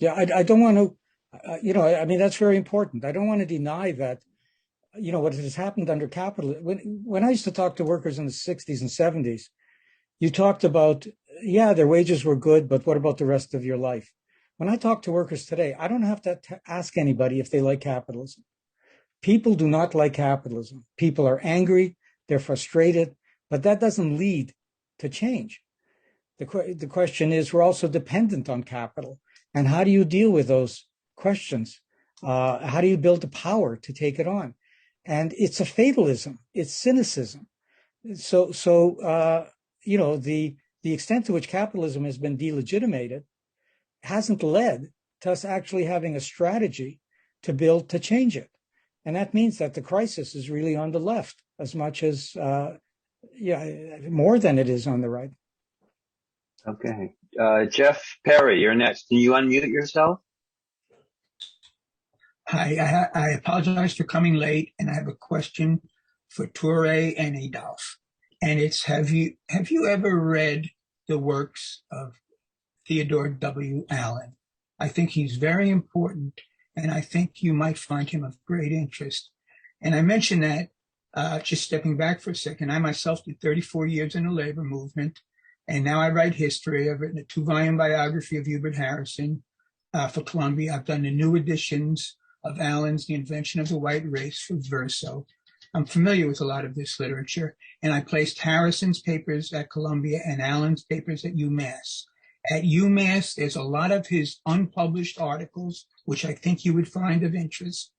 I don't want to, that's very important. I don't want to deny that, what has happened under capitalism. When I used to talk to workers in the 60s and 70s, you talked about, their wages were good, but what about the rest of your life? When I talk to workers today, I don't have to ask anybody if they like capitalism. People do not like capitalism. People are angry, they're frustrated, but that doesn't lead to change. The question is, we're also dependent on capital. And how do you deal with those questions? How do you build the power to take it on? And it's a fatalism. It's cynicism. So the extent to which capitalism has been delegitimated hasn't led to us actually having a strategy to change it. And that means that the crisis is really on the left as much as, more than it is on the right. Okay. Jeff Perry, you're next. Can you unmute yourself? Hi, I apologize for coming late, and I have a question for Touré and Adolph. And it's, have you ever read the works of Theodore W. Allen? I think he's very important, and I think you might find him of great interest. And I mention that, just stepping back for a second, I myself did 34 years in the labor movement, and now I write history. I've written a 2-volume biography of Hubert Harrison for Columbia. I've done the new editions of Allen's The Invention of the White Race for Verso. I'm familiar with a lot of this literature, and I placed Harrison's papers at Columbia and Allen's papers at UMass. At UMass, there's a lot of his unpublished articles, which I think you would find of interest.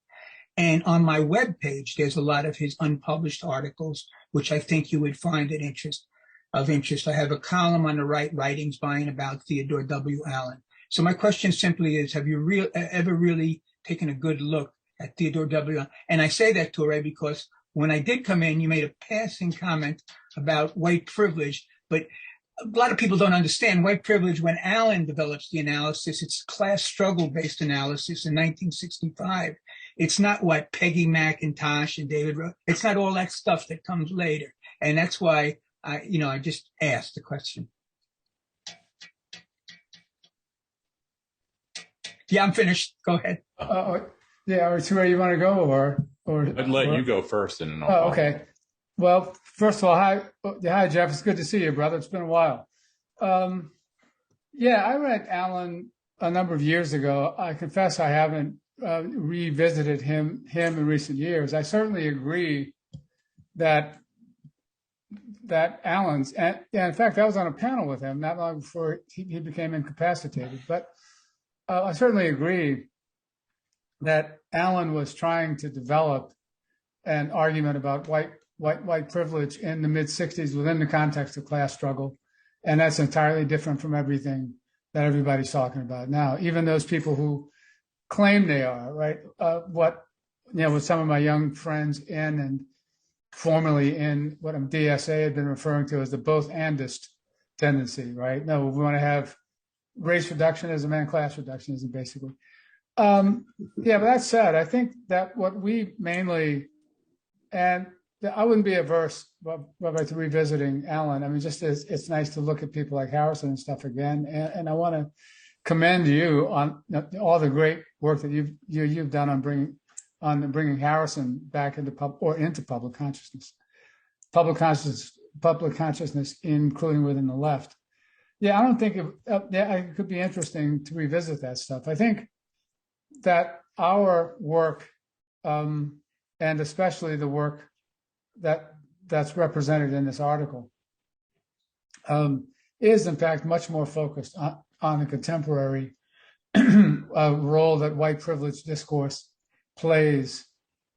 And on my webpage, there's a lot of his unpublished articles, which I think you would find of interest. I have a column on the right, Writings by and about Theodore W. Allen. So my question simply is, have you ever really taken a good look at Theodore W. Allen? And I say that, Touré, because when I did come in, you made a passing comment about white privilege, but a lot of people don't understand white privilege. When Allen develops the analysis, it's class struggle-based analysis in 1965. It's not what Peggy McIntosh and David wrote. It's not all that stuff that comes later. And that's why I just asked the question. Yeah, I'm finished. Go ahead. Yeah, or Touré, you want to go, or I'd let you go first, and then I'll. Okay. Well, first of all, hi, Jeff. It's good to see you, brother. It's been a while. Yeah, I read Allen a number of years ago. I confess I haven't revisited him in recent years. I certainly agree that Allen's, and in fact, I was on a panel with him not long before he became incapacitated. But I certainly agree that Allen was trying to develop an argument about white privilege in the mid-'60s within the context of class struggle, and that's entirely different from everything that everybody's talking about now. Even those people who claim they are, right? What some of my young friends in and formerly in what DSA had been referring to as the both-andist tendency, right? No, we want to have race reductionism and class reductionism, basically. Yeah, but that said, I think that what we mainly, and I wouldn't be averse to revisiting Allen. I mean, just it's nice to look at people like Harrison and stuff again. And I want to commend you on all the great work that you've done on bringing Harrison back into public consciousness, including within the left. Yeah, I don't think it could be interesting to revisit that stuff. I think that our work, and especially the work that's represented in this article, is in fact much more focused on the contemporary role that white privilege discourse plays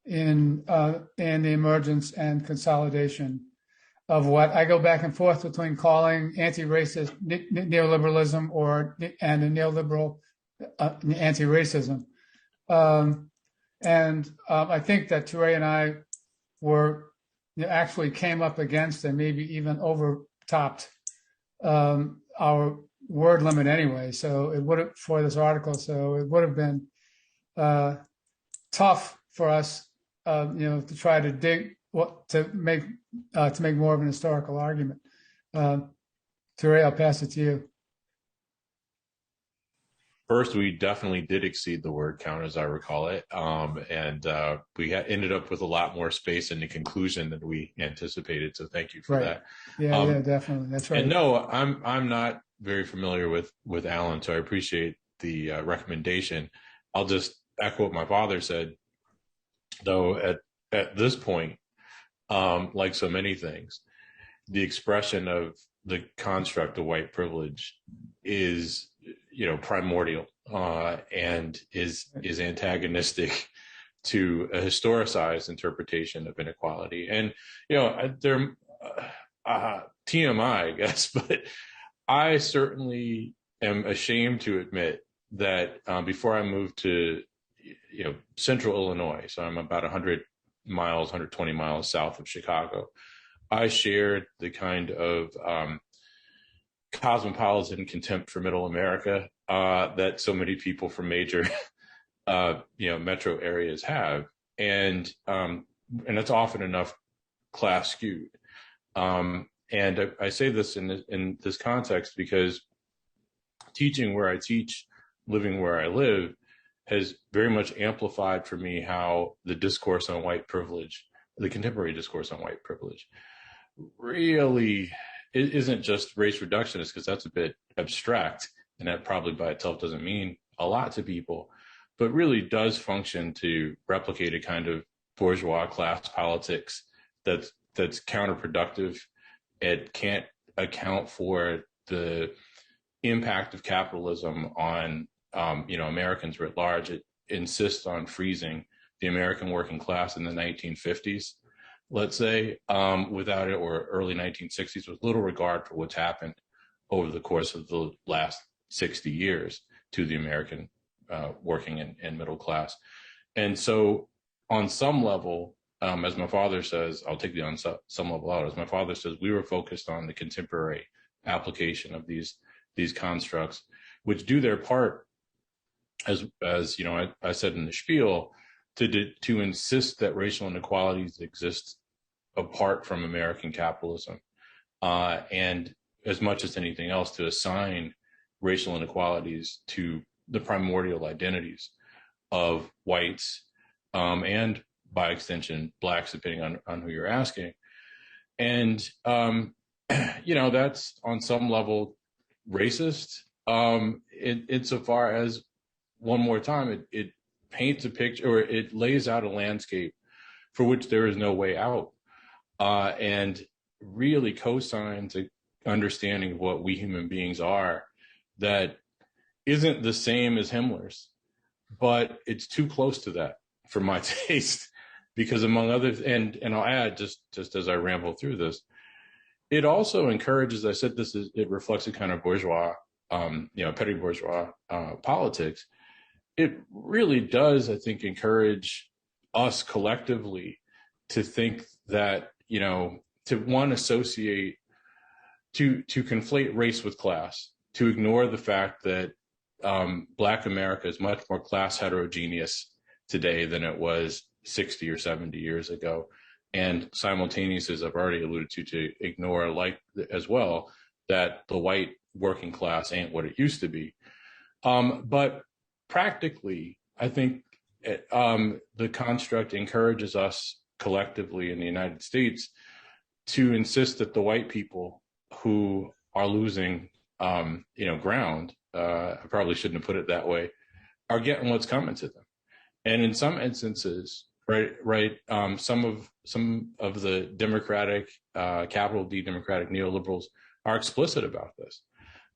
in the emergence and consolidation of what I go back and forth between calling anti-racist neoliberalism and a neoliberal anti-racism. I think that Touré and I actually came up against and maybe even overtopped our word limit anyway. So it would have, for this article, so it would have been tough for us, to try to to make more of an historical argument. Touré, I'll pass it to you. First, we definitely did exceed the word count, as I recall it, and we ended up with a lot more space in the conclusion than we anticipated. So, thank you for that. Yeah, definitely, that's right. And no, I'm not very familiar with Allen, so I appreciate the recommendation. I'll just echo what my father said, though. At this point, like so many things, the expression of the construct of white privilege is, primordial and is antagonistic to a historicized interpretation of inequality. And, there, TMI, I guess, but I certainly am ashamed to admit that before I moved to, central Illinois, so I'm about 120 miles south of Chicago, I shared the kind of cosmopolitan contempt for middle America that so many people from major, metro areas have, and it's often enough class skewed. And I say this in this context because teaching where I teach, living where I live, has very much amplified for me how the discourse on white privilege, the contemporary discourse on white privilege, really it isn't just race reductionist, because that's a bit abstract, and that probably by itself doesn't mean a lot to people, but really does function to replicate a kind of bourgeois class politics that's counterproductive. It can't account for the impact of capitalism on Americans writ large. It insists on freezing the American working class in the 1950s, let's say, without it, or early 1960s, with little regard for what's happened over the course of the last 60 years to the American working and middle class. And so on some level, as my father says, I'll take the on some level out, as my father says, we were focused on the contemporary application of these constructs, which do their part, as I said in the spiel, to insist that racial inequalities exist apart from American capitalism, and as much as anything else, to assign racial inequalities to the primordial identities of whites, and by extension, blacks, depending on who you're asking. And, that's on some level racist, insofar as, one more time, it paints a picture, or it lays out a landscape for which there is no way out, and really cosigns an understanding of what we human beings are that isn't the same as Himmler's, but it's too close to that for my taste, because among others, and I'll add, just as I ramble through this, it also encourages, I said it reflects a kind of bourgeois, petty bourgeois politics. It really does, I think, encourage us collectively to think that, to associate, to conflate race with class, to ignore the fact that Black America is much more class heterogeneous today than it was 60 or 70 years ago. And simultaneously, as I've already alluded to ignore, as well, that the white working class ain't what it used to be. But practically, I think the construct encourages us collectively in the United States to insist that the white people who are losing, ground, I probably shouldn't have put it that way, are getting what's coming to them. And in some instances, right, some of the democratic, capital D democratic neoliberals are explicit about this,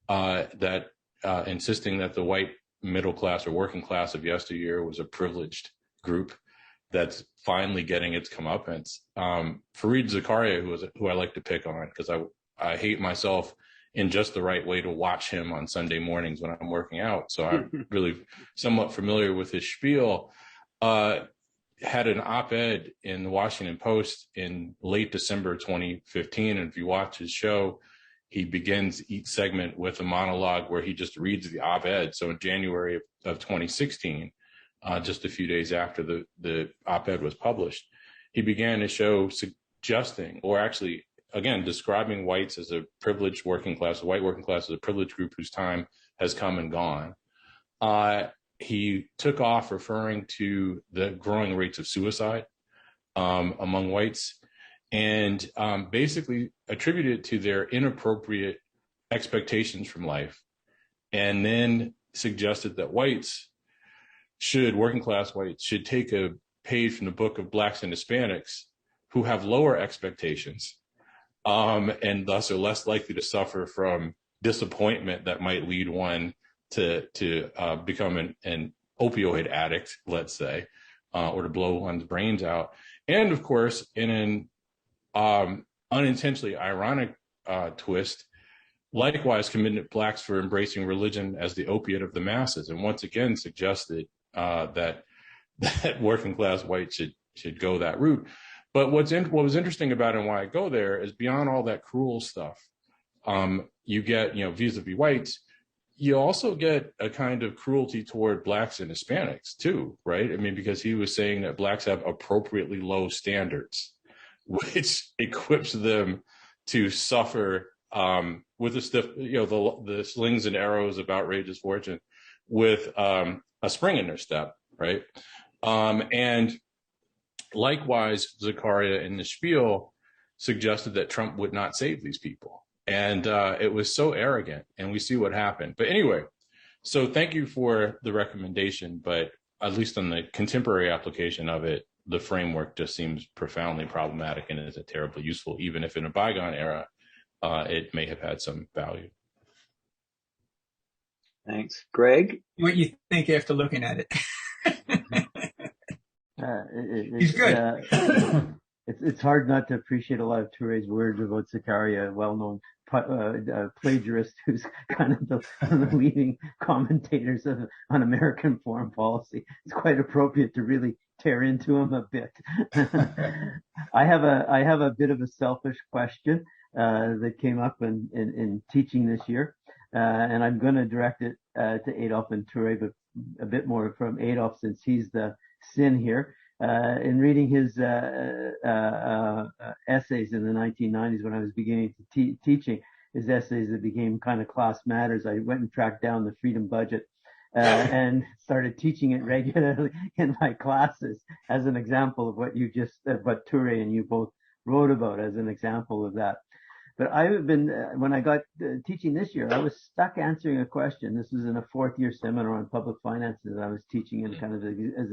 that insisting that the white middle class or working class of yesteryear was a privileged group that's finally getting its comeuppance. Fareed Zakaria, who I like to pick on, because I hate myself in just the right way to watch him on Sunday mornings when I'm working out. So I'm really somewhat familiar with his spiel. Had an op-ed in the Washington Post in late December 2015. And if you watch his show, he begins each segment with a monologue where he just reads the op-ed. So in January of 2016, just a few days after the op-ed was published, he began his show suggesting, or actually, again, describing whites as a privileged working class, the white working class as a privileged group whose time has come and gone. He took off referring to the growing rates of suicide among whites, and basically attributed it to their inappropriate expectations from life, and then suggested that working class whites should take a page from the book of Blacks and Hispanics, who have lower expectations, and thus are less likely to suffer from disappointment that might lead one to become an opioid addict, let's say, or to blow one's brains out. And of course, in an unintentionally ironic twist, likewise commended blacks for embracing religion as the opiate of the masses, and once again suggested that working class whites should go that route. But what was interesting about it and why I go there is beyond all that cruel stuff, you get, vis-a-vis whites, you also get a kind of cruelty toward blacks and Hispanics too, right? I mean, because he was saying that blacks have appropriately low standards, which equips them to suffer with the stiff, the slings and arrows of outrageous fortune with a spring in their step, right? And likewise, Zakaria in the spiel suggested that Trump would not save these people. And it was so arrogant, and we see what happened. But anyway, so thank you for the recommendation, but at least on the contemporary application of it, the framework just seems profoundly problematic and isn't terribly useful, even if in a bygone era, it may have had some value. Thanks. Greg? What you think after looking at it? He's good. It's hard not to appreciate a lot of Touré's words about Zakaria, a well-known plagiarist who's kind of the leading commentators on American foreign policy. It's quite appropriate to really tear into him a bit. I have a bit of a selfish question that came up in teaching this year, and I'm going to direct it to Adolph and Touré, but a bit more from Adolph since he's the sin here. In reading his essays in the 1990s, when I was beginning to teaching his essays that became kind of class matters, I went and tracked down the Freedom Budget and started teaching it regularly in my classes as an example of what what Touré and you both wrote about as an example of that. But I've been, when I got teaching this year, I was stuck answering a question. This was in a fourth-year seminar on public finances. I was teaching in kind of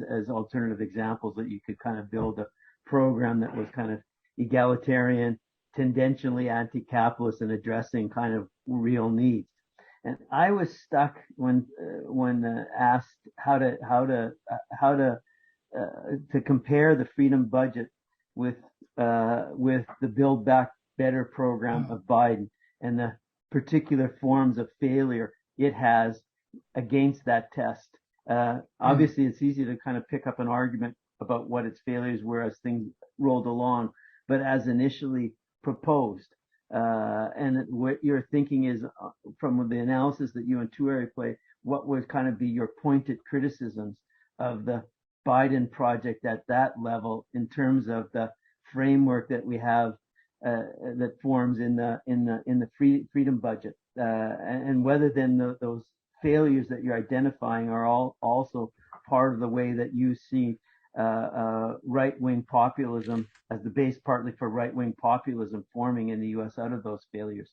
as alternative examples that you could kind of build a program that was kind of egalitarian, tendentially anti-capitalist, and addressing kind of real needs. And I was stuck when asked how to compare the Freedom Budget with the Build Back Better program of Biden and the particular forms of failure it has against that test. Obviously, it's easy to kind of pick up an argument about what its failures were as things rolled along, but as initially proposed, and what you're thinking is from the analysis that you and Touré play, what would kind of be your pointed criticisms of the Biden project at that level in terms of the framework that we have that forms in the Freedom Budget, and whether then those failures that you're identifying are all also part of the way that you see right-wing populism as the base partly for right-wing populism forming in the U.S. out of those failures.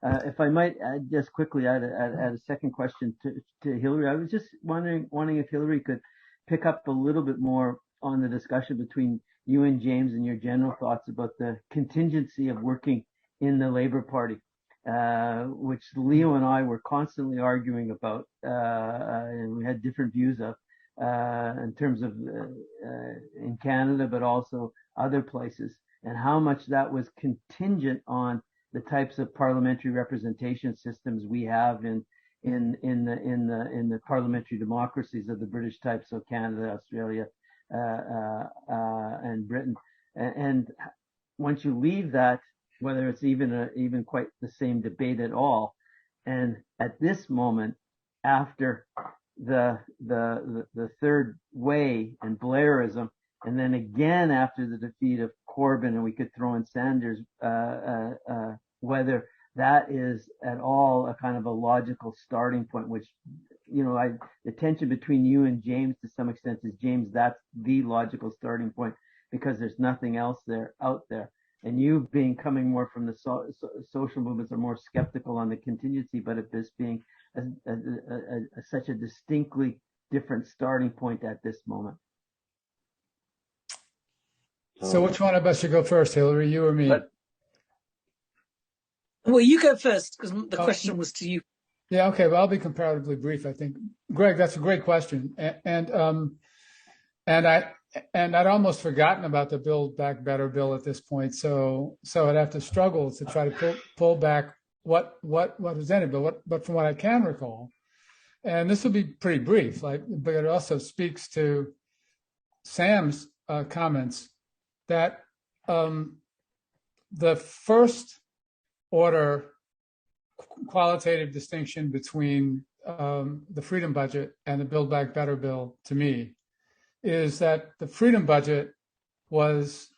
If I might just quickly add a second question to Hilary, I was just wanting if Hilary could pick up a little bit more on the discussion between you and James and your general thoughts about the contingency of working in the Labour Party, which Leo and I were constantly arguing about, and we had different views of in terms of in Canada, but also other places, and how much that was contingent on the types of parliamentary representation systems we have in the parliamentary democracies of the British type, so Canada, Australia, and Britain. And once you leave that, whether it's even quite the same debate at all, and at this moment, after the third way and Blairism, and then again after the defeat of Corbyn, and we could throw in Sanders, whether that is at all a kind of a logical starting point, which, the tension between you and James to some extent is, James, that's the logical starting point because there's nothing else out there. And you coming more from the social movements are more skeptical on the contingency, but of this being such a distinctly different starting point at this moment. So which one of us should go first, Hilary, you or me? Well, you go first because the question was to you. Yeah, okay. Well, I'll be comparatively brief, I think. Greg, that's a great question, and I'd almost forgotten about the Build Back Better bill at this point. So I'd have to struggle to try to pull back what was in it. But from what I can recall, and this will be pretty brief, but it also speaks to Sam's comments that the first order qualitative distinction between the Freedom Budget and the Build Back Better bill, to me, is that the Freedom Budget was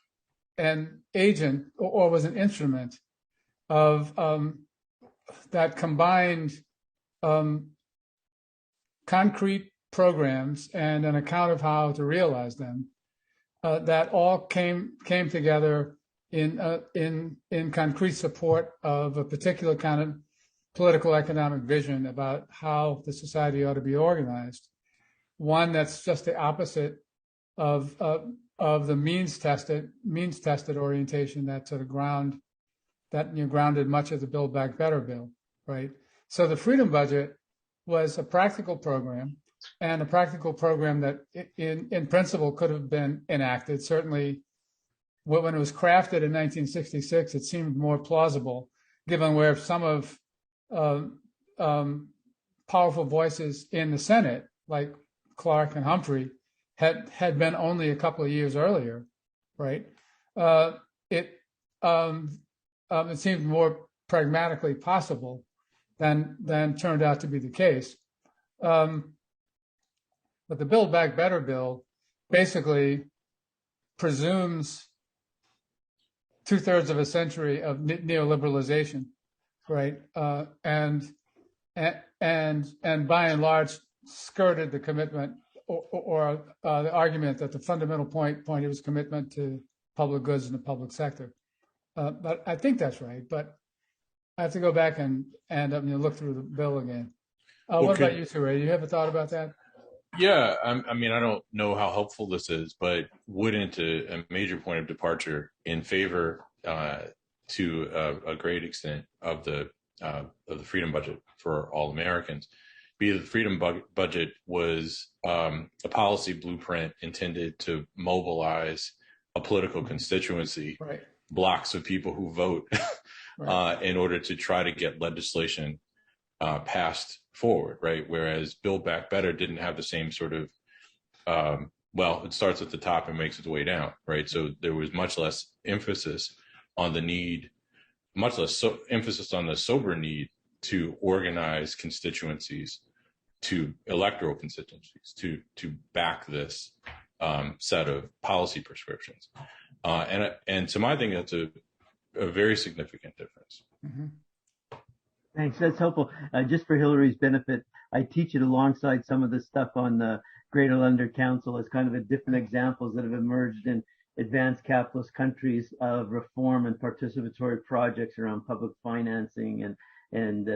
an agent or was an instrument of that combined concrete programs and an account of how to realize them that all came together in concrete support of a particular kind of political economic vision about how the society ought to be organized. One that's just the opposite of the means tested orientation that sort of grounded much of the Build Back Better bill, right? So the Freedom Budget was a practical program, and a practical program that in principle could have been enacted. Certainly when it was crafted in 1966, it seemed more plausible, given where some of powerful voices in the Senate, like Clark and Humphrey, had been only a couple of years earlier, right? It seemed more pragmatically possible than turned out to be the case. But the Build Back Better bill basically presumes 2/3 of a century of neoliberalization, right? And by and large skirted the commitment or the argument that the fundamental point is commitment to public goods in the public sector. But I think that's right. But I have to go back and look through the bill again. What about you, Touré? You have a thought about that? Yeah, I mean, I don't know how helpful this is, but wouldn't a major point of departure in favor, to a great extent, of the Freedom Budget for all Americans, be that the Freedom Budget was a policy blueprint intended to mobilize a political constituency, right, blocks of people who vote, right, in order to try to get legislation passed forward, right? Whereas Build Back Better didn't have the same sort of, it starts at the top and makes its way down, right? So there was much less emphasis on the need, emphasis on the sober need to organize constituencies, to electoral constituencies, to back this set of policy prescriptions. And to my thinking, that's a very significant difference. Mm-hmm. Thanks. That's helpful. Just for Hilary's benefit, I teach it alongside some of the stuff on the Greater London Council as kind of a different examples that have emerged in advanced capitalist countries of reform and participatory projects around public financing and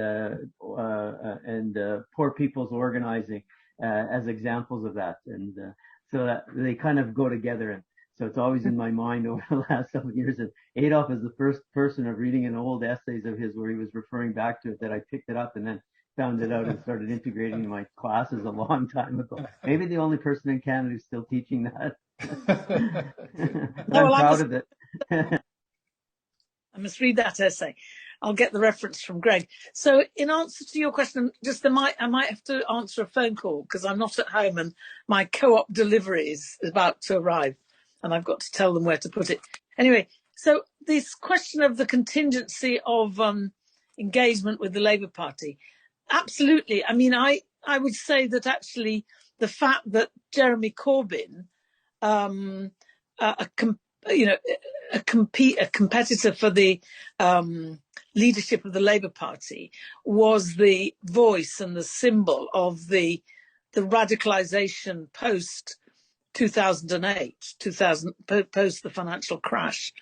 poor people's organizing as examples of that. And so that they kind of go together. And so it's always in my mind over the last several years. And Adolph is the first person of reading an old essays of his where he was referring back to it that I picked it up and then found it out and started integrating in my classes a long time ago. Maybe the only person in Canada who's still teaching that. I'm proud of it. I must read that essay. I'll get the reference from Greg. So in answer to your question, I might have to answer a phone call because I'm not at home and my co-op delivery is about to arrive and I've got to tell them where to put it. Anyway, so this question of the contingency of engagement with the Labour Party, absolutely. I mean, I would say that actually the fact that Jeremy Corbyn, a competitor for the leadership of the Labour Party, was the voice and the symbol of the radicalisation post 2008, post the financial crash.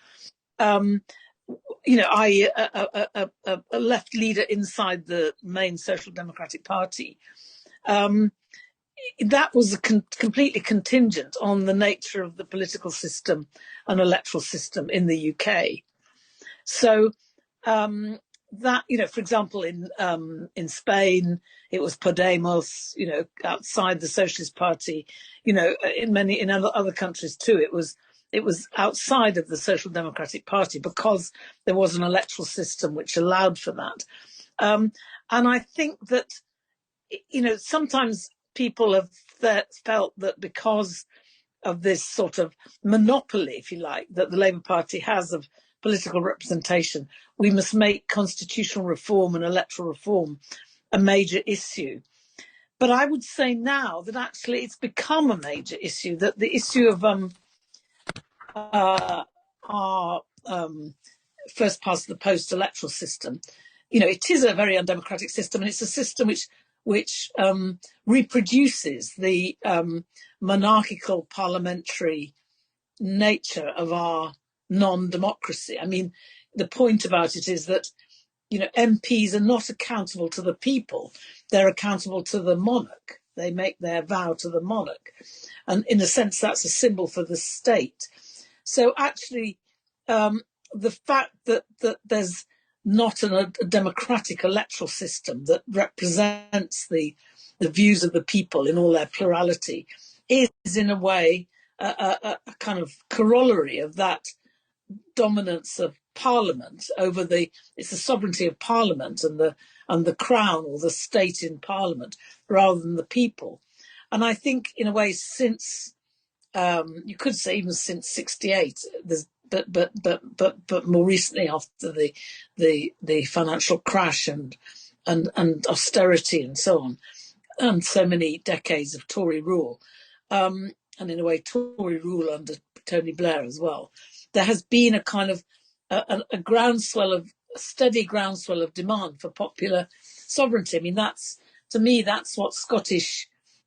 I.e., a left leader inside the main Social Democratic Party. That was completely contingent on the nature of the political system and electoral system in the UK. So that, for example, in Spain, it was Podemos, outside the Socialist Party, in other countries too, it was outside of the Social Democratic Party because there was an electoral system which allowed for that. And I think that, sometimes people have felt that because of this sort of monopoly, if you like, that the Labour Party has of political representation, we must make constitutional reform and electoral reform a major issue. But I would say now that actually it's become a major issue, that the issue of our first past the post electoral system, it is a very undemocratic system, and it's a system which reproduces the monarchical parliamentary nature of our non-democracy. I mean, the point about it is that, MPs are not accountable to the people. They're accountable to the monarch. They make their vow to the monarch. And in a sense, that's a symbol for the state. So actually, the fact that there's not a democratic electoral system that represents the views of the people in all their plurality is in a way a kind of corollary of that dominance of Parliament over it's the sovereignty of Parliament and the Crown or the state in Parliament rather than the people. And I think in a way since you could say even since '68, but more recently after the financial crash and austerity and so on, and so many decades of Tory rule, and in a way Tory rule under Tony Blair as well, there has been a kind of a steady groundswell of demand for popular sovereignty. I mean, that's what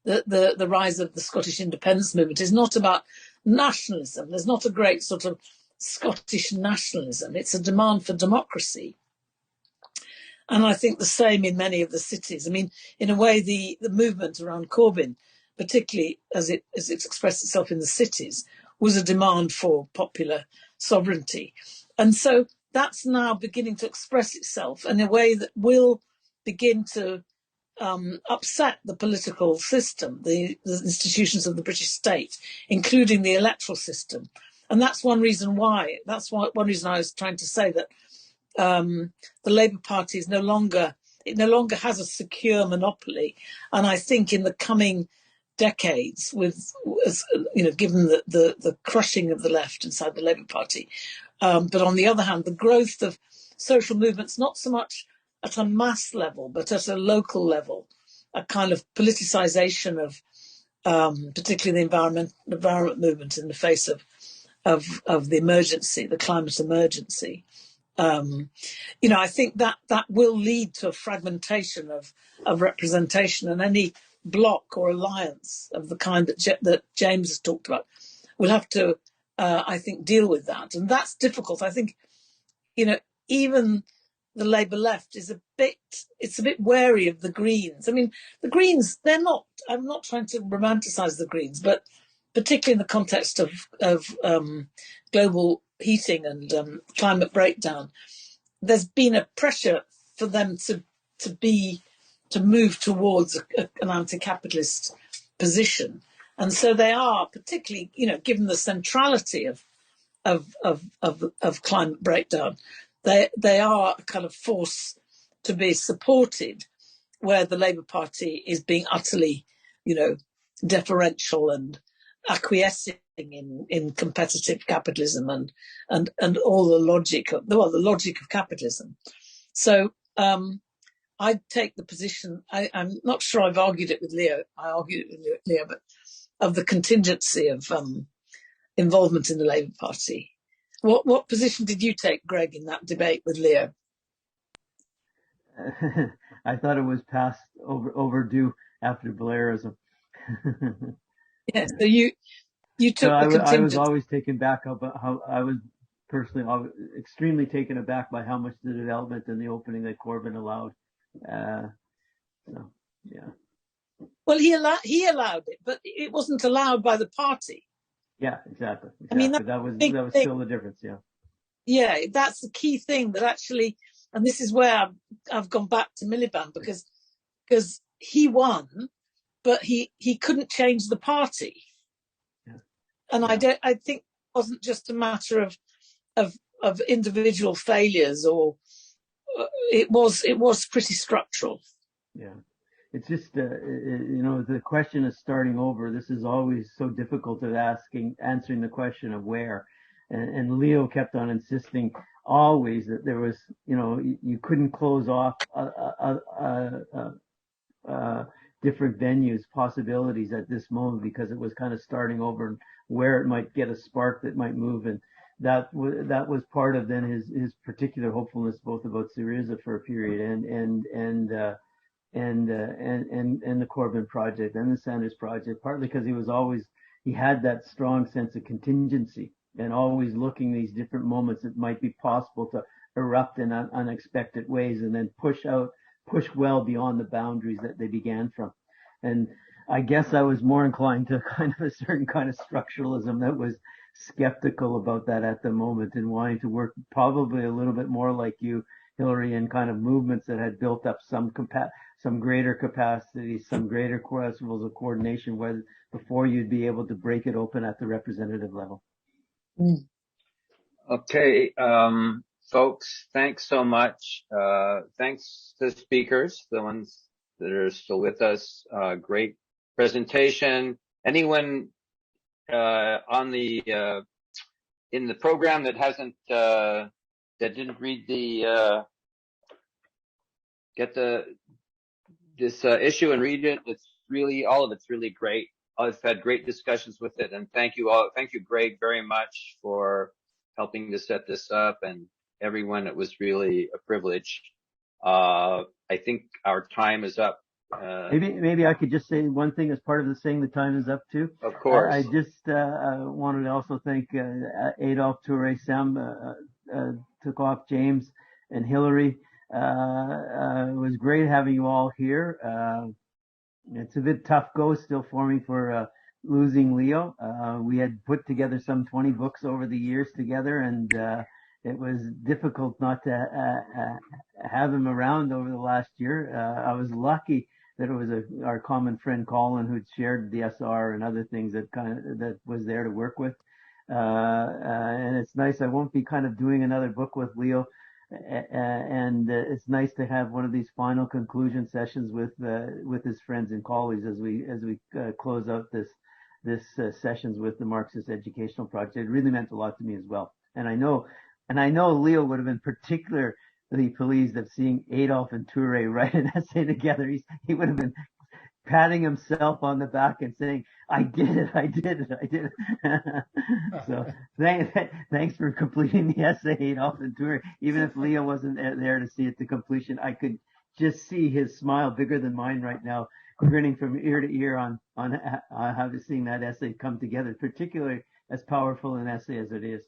the rise of the Scottish independence movement is not about nationalism. There's not a great sort of Scottish nationalism. It's a demand for democracy. And I think the same in many of the cities. I mean, in a way, the movement around Corbyn, particularly as it expressed itself in the cities, was a demand for popular sovereignty. And so that's now beginning to express itself in a way that will begin to upset the political system, the institutions of the British state, including the electoral system. And that's one reason why. That's one reason I was trying to say that the Labour Party no longer has a secure monopoly. And I think in the coming decades, given the crushing of the left inside the Labour Party, but on the other hand, the growth of social movements, not so much at a mass level, but at a local level, a kind of politicization of particularly the environment movement in the face of the emergency, the climate emergency. I think that will lead to a fragmentation of representation, and any bloc or alliance of the kind that James has talked about will have to, I think, deal with that. And that's difficult. I think, even the Labour left is a bit wary of the Greens. I mean, the Greens, I'm not trying to romanticize the Greens, but particularly in the context of global heating and climate breakdown, there's been a pressure for them to move towards an anti-capitalist position. And so they are, particularly, given the centrality of climate breakdown, they are a kind of force to be supported, where the Labour Party is being utterly, deferential and acquiescing in competitive capitalism and all the logic of capitalism. So I take the position. I'm not sure I've argued it with Leo. I argued it with Leo, but of the contingency of involvement in the Labour Party. What position did you take, Greg, in that debate with Leo? I thought it was past overdue after Blairism. Yeah, so you took the contingency. I was always taken back about how I was personally extremely taken aback by how much the development and the opening that Corbyn allowed. So yeah. Well, he allowed it, but it wasn't allowed by the party. Yeah, exactly. I mean, that was still the difference. Yeah. Yeah, that's the key thing, that actually And this is where I've gone back to Miliband, because he won, but he couldn't change the party. Yeah. And Yeah. I think it wasn't just a matter of individual failures, or it was pretty structural. Yeah. It's just, the question of starting over. This is always so difficult of answering the question of where. And Leo kept on insisting always that there was, you couldn't close off different venues, possibilities at this moment, because it was kind of starting over, and where it might get a spark that might move. And that was part of then his particular hopefulness, both about Syriza for a period and the Corbyn project and the Sanders project, partly because he had that strong sense of contingency and always looking these different moments that might be possible to erupt in unexpected ways and then push well beyond the boundaries that they began from. And I guess I was more inclined to kind of a certain kind of structuralism that was skeptical about that at the moment, and wanting to work probably a little bit more like you, Hilary, in kind of movements that had built up some greater capacity, some greater levels of coordination, before you'd be able to break it open at the representative level. Okay, folks, thanks so much. Thanks to the speakers, the ones that are still with us. Great presentation. Anyone on the in the program that hasn't that didn't read this issue and read it? It's really, all of it's really great. I've had great discussions with it, and thank you all. Thank you, Greg, very much for helping to set this up, and everyone. It was really a privilege. I think our time is up. Maybe I could just say one thing as part of the saying the time is up too. Of course. I just wanted to also thank Adolph, Touré, Sam, took off, James, and Hilary. It was great having you all here. It's a bit tough go still for me for losing Leo. We had put together some 20 books over the years together, and it was difficult not to have him around over the last year. I was lucky that it was our common friend Colin who'd shared the SR and other things that was there to work with. And it's nice. I won't be kind of doing another book with Leo. And it's nice to have one of these final conclusion sessions with his friends and colleagues as we close out this sessions with the Marxist Educational Project. It really meant a lot to me as well. And I know Leo would have been particularly pleased of seeing Adolph and Touré write an essay together. He would have been patting himself on the back and saying, I did it. So thanks for completing the essay, Adolph and Touré. Even if Leo wasn't there to see it to completion, I could just see his smile, bigger than mine right now, grinning from ear to ear on how seeing that essay come together, particularly as powerful an essay as it is.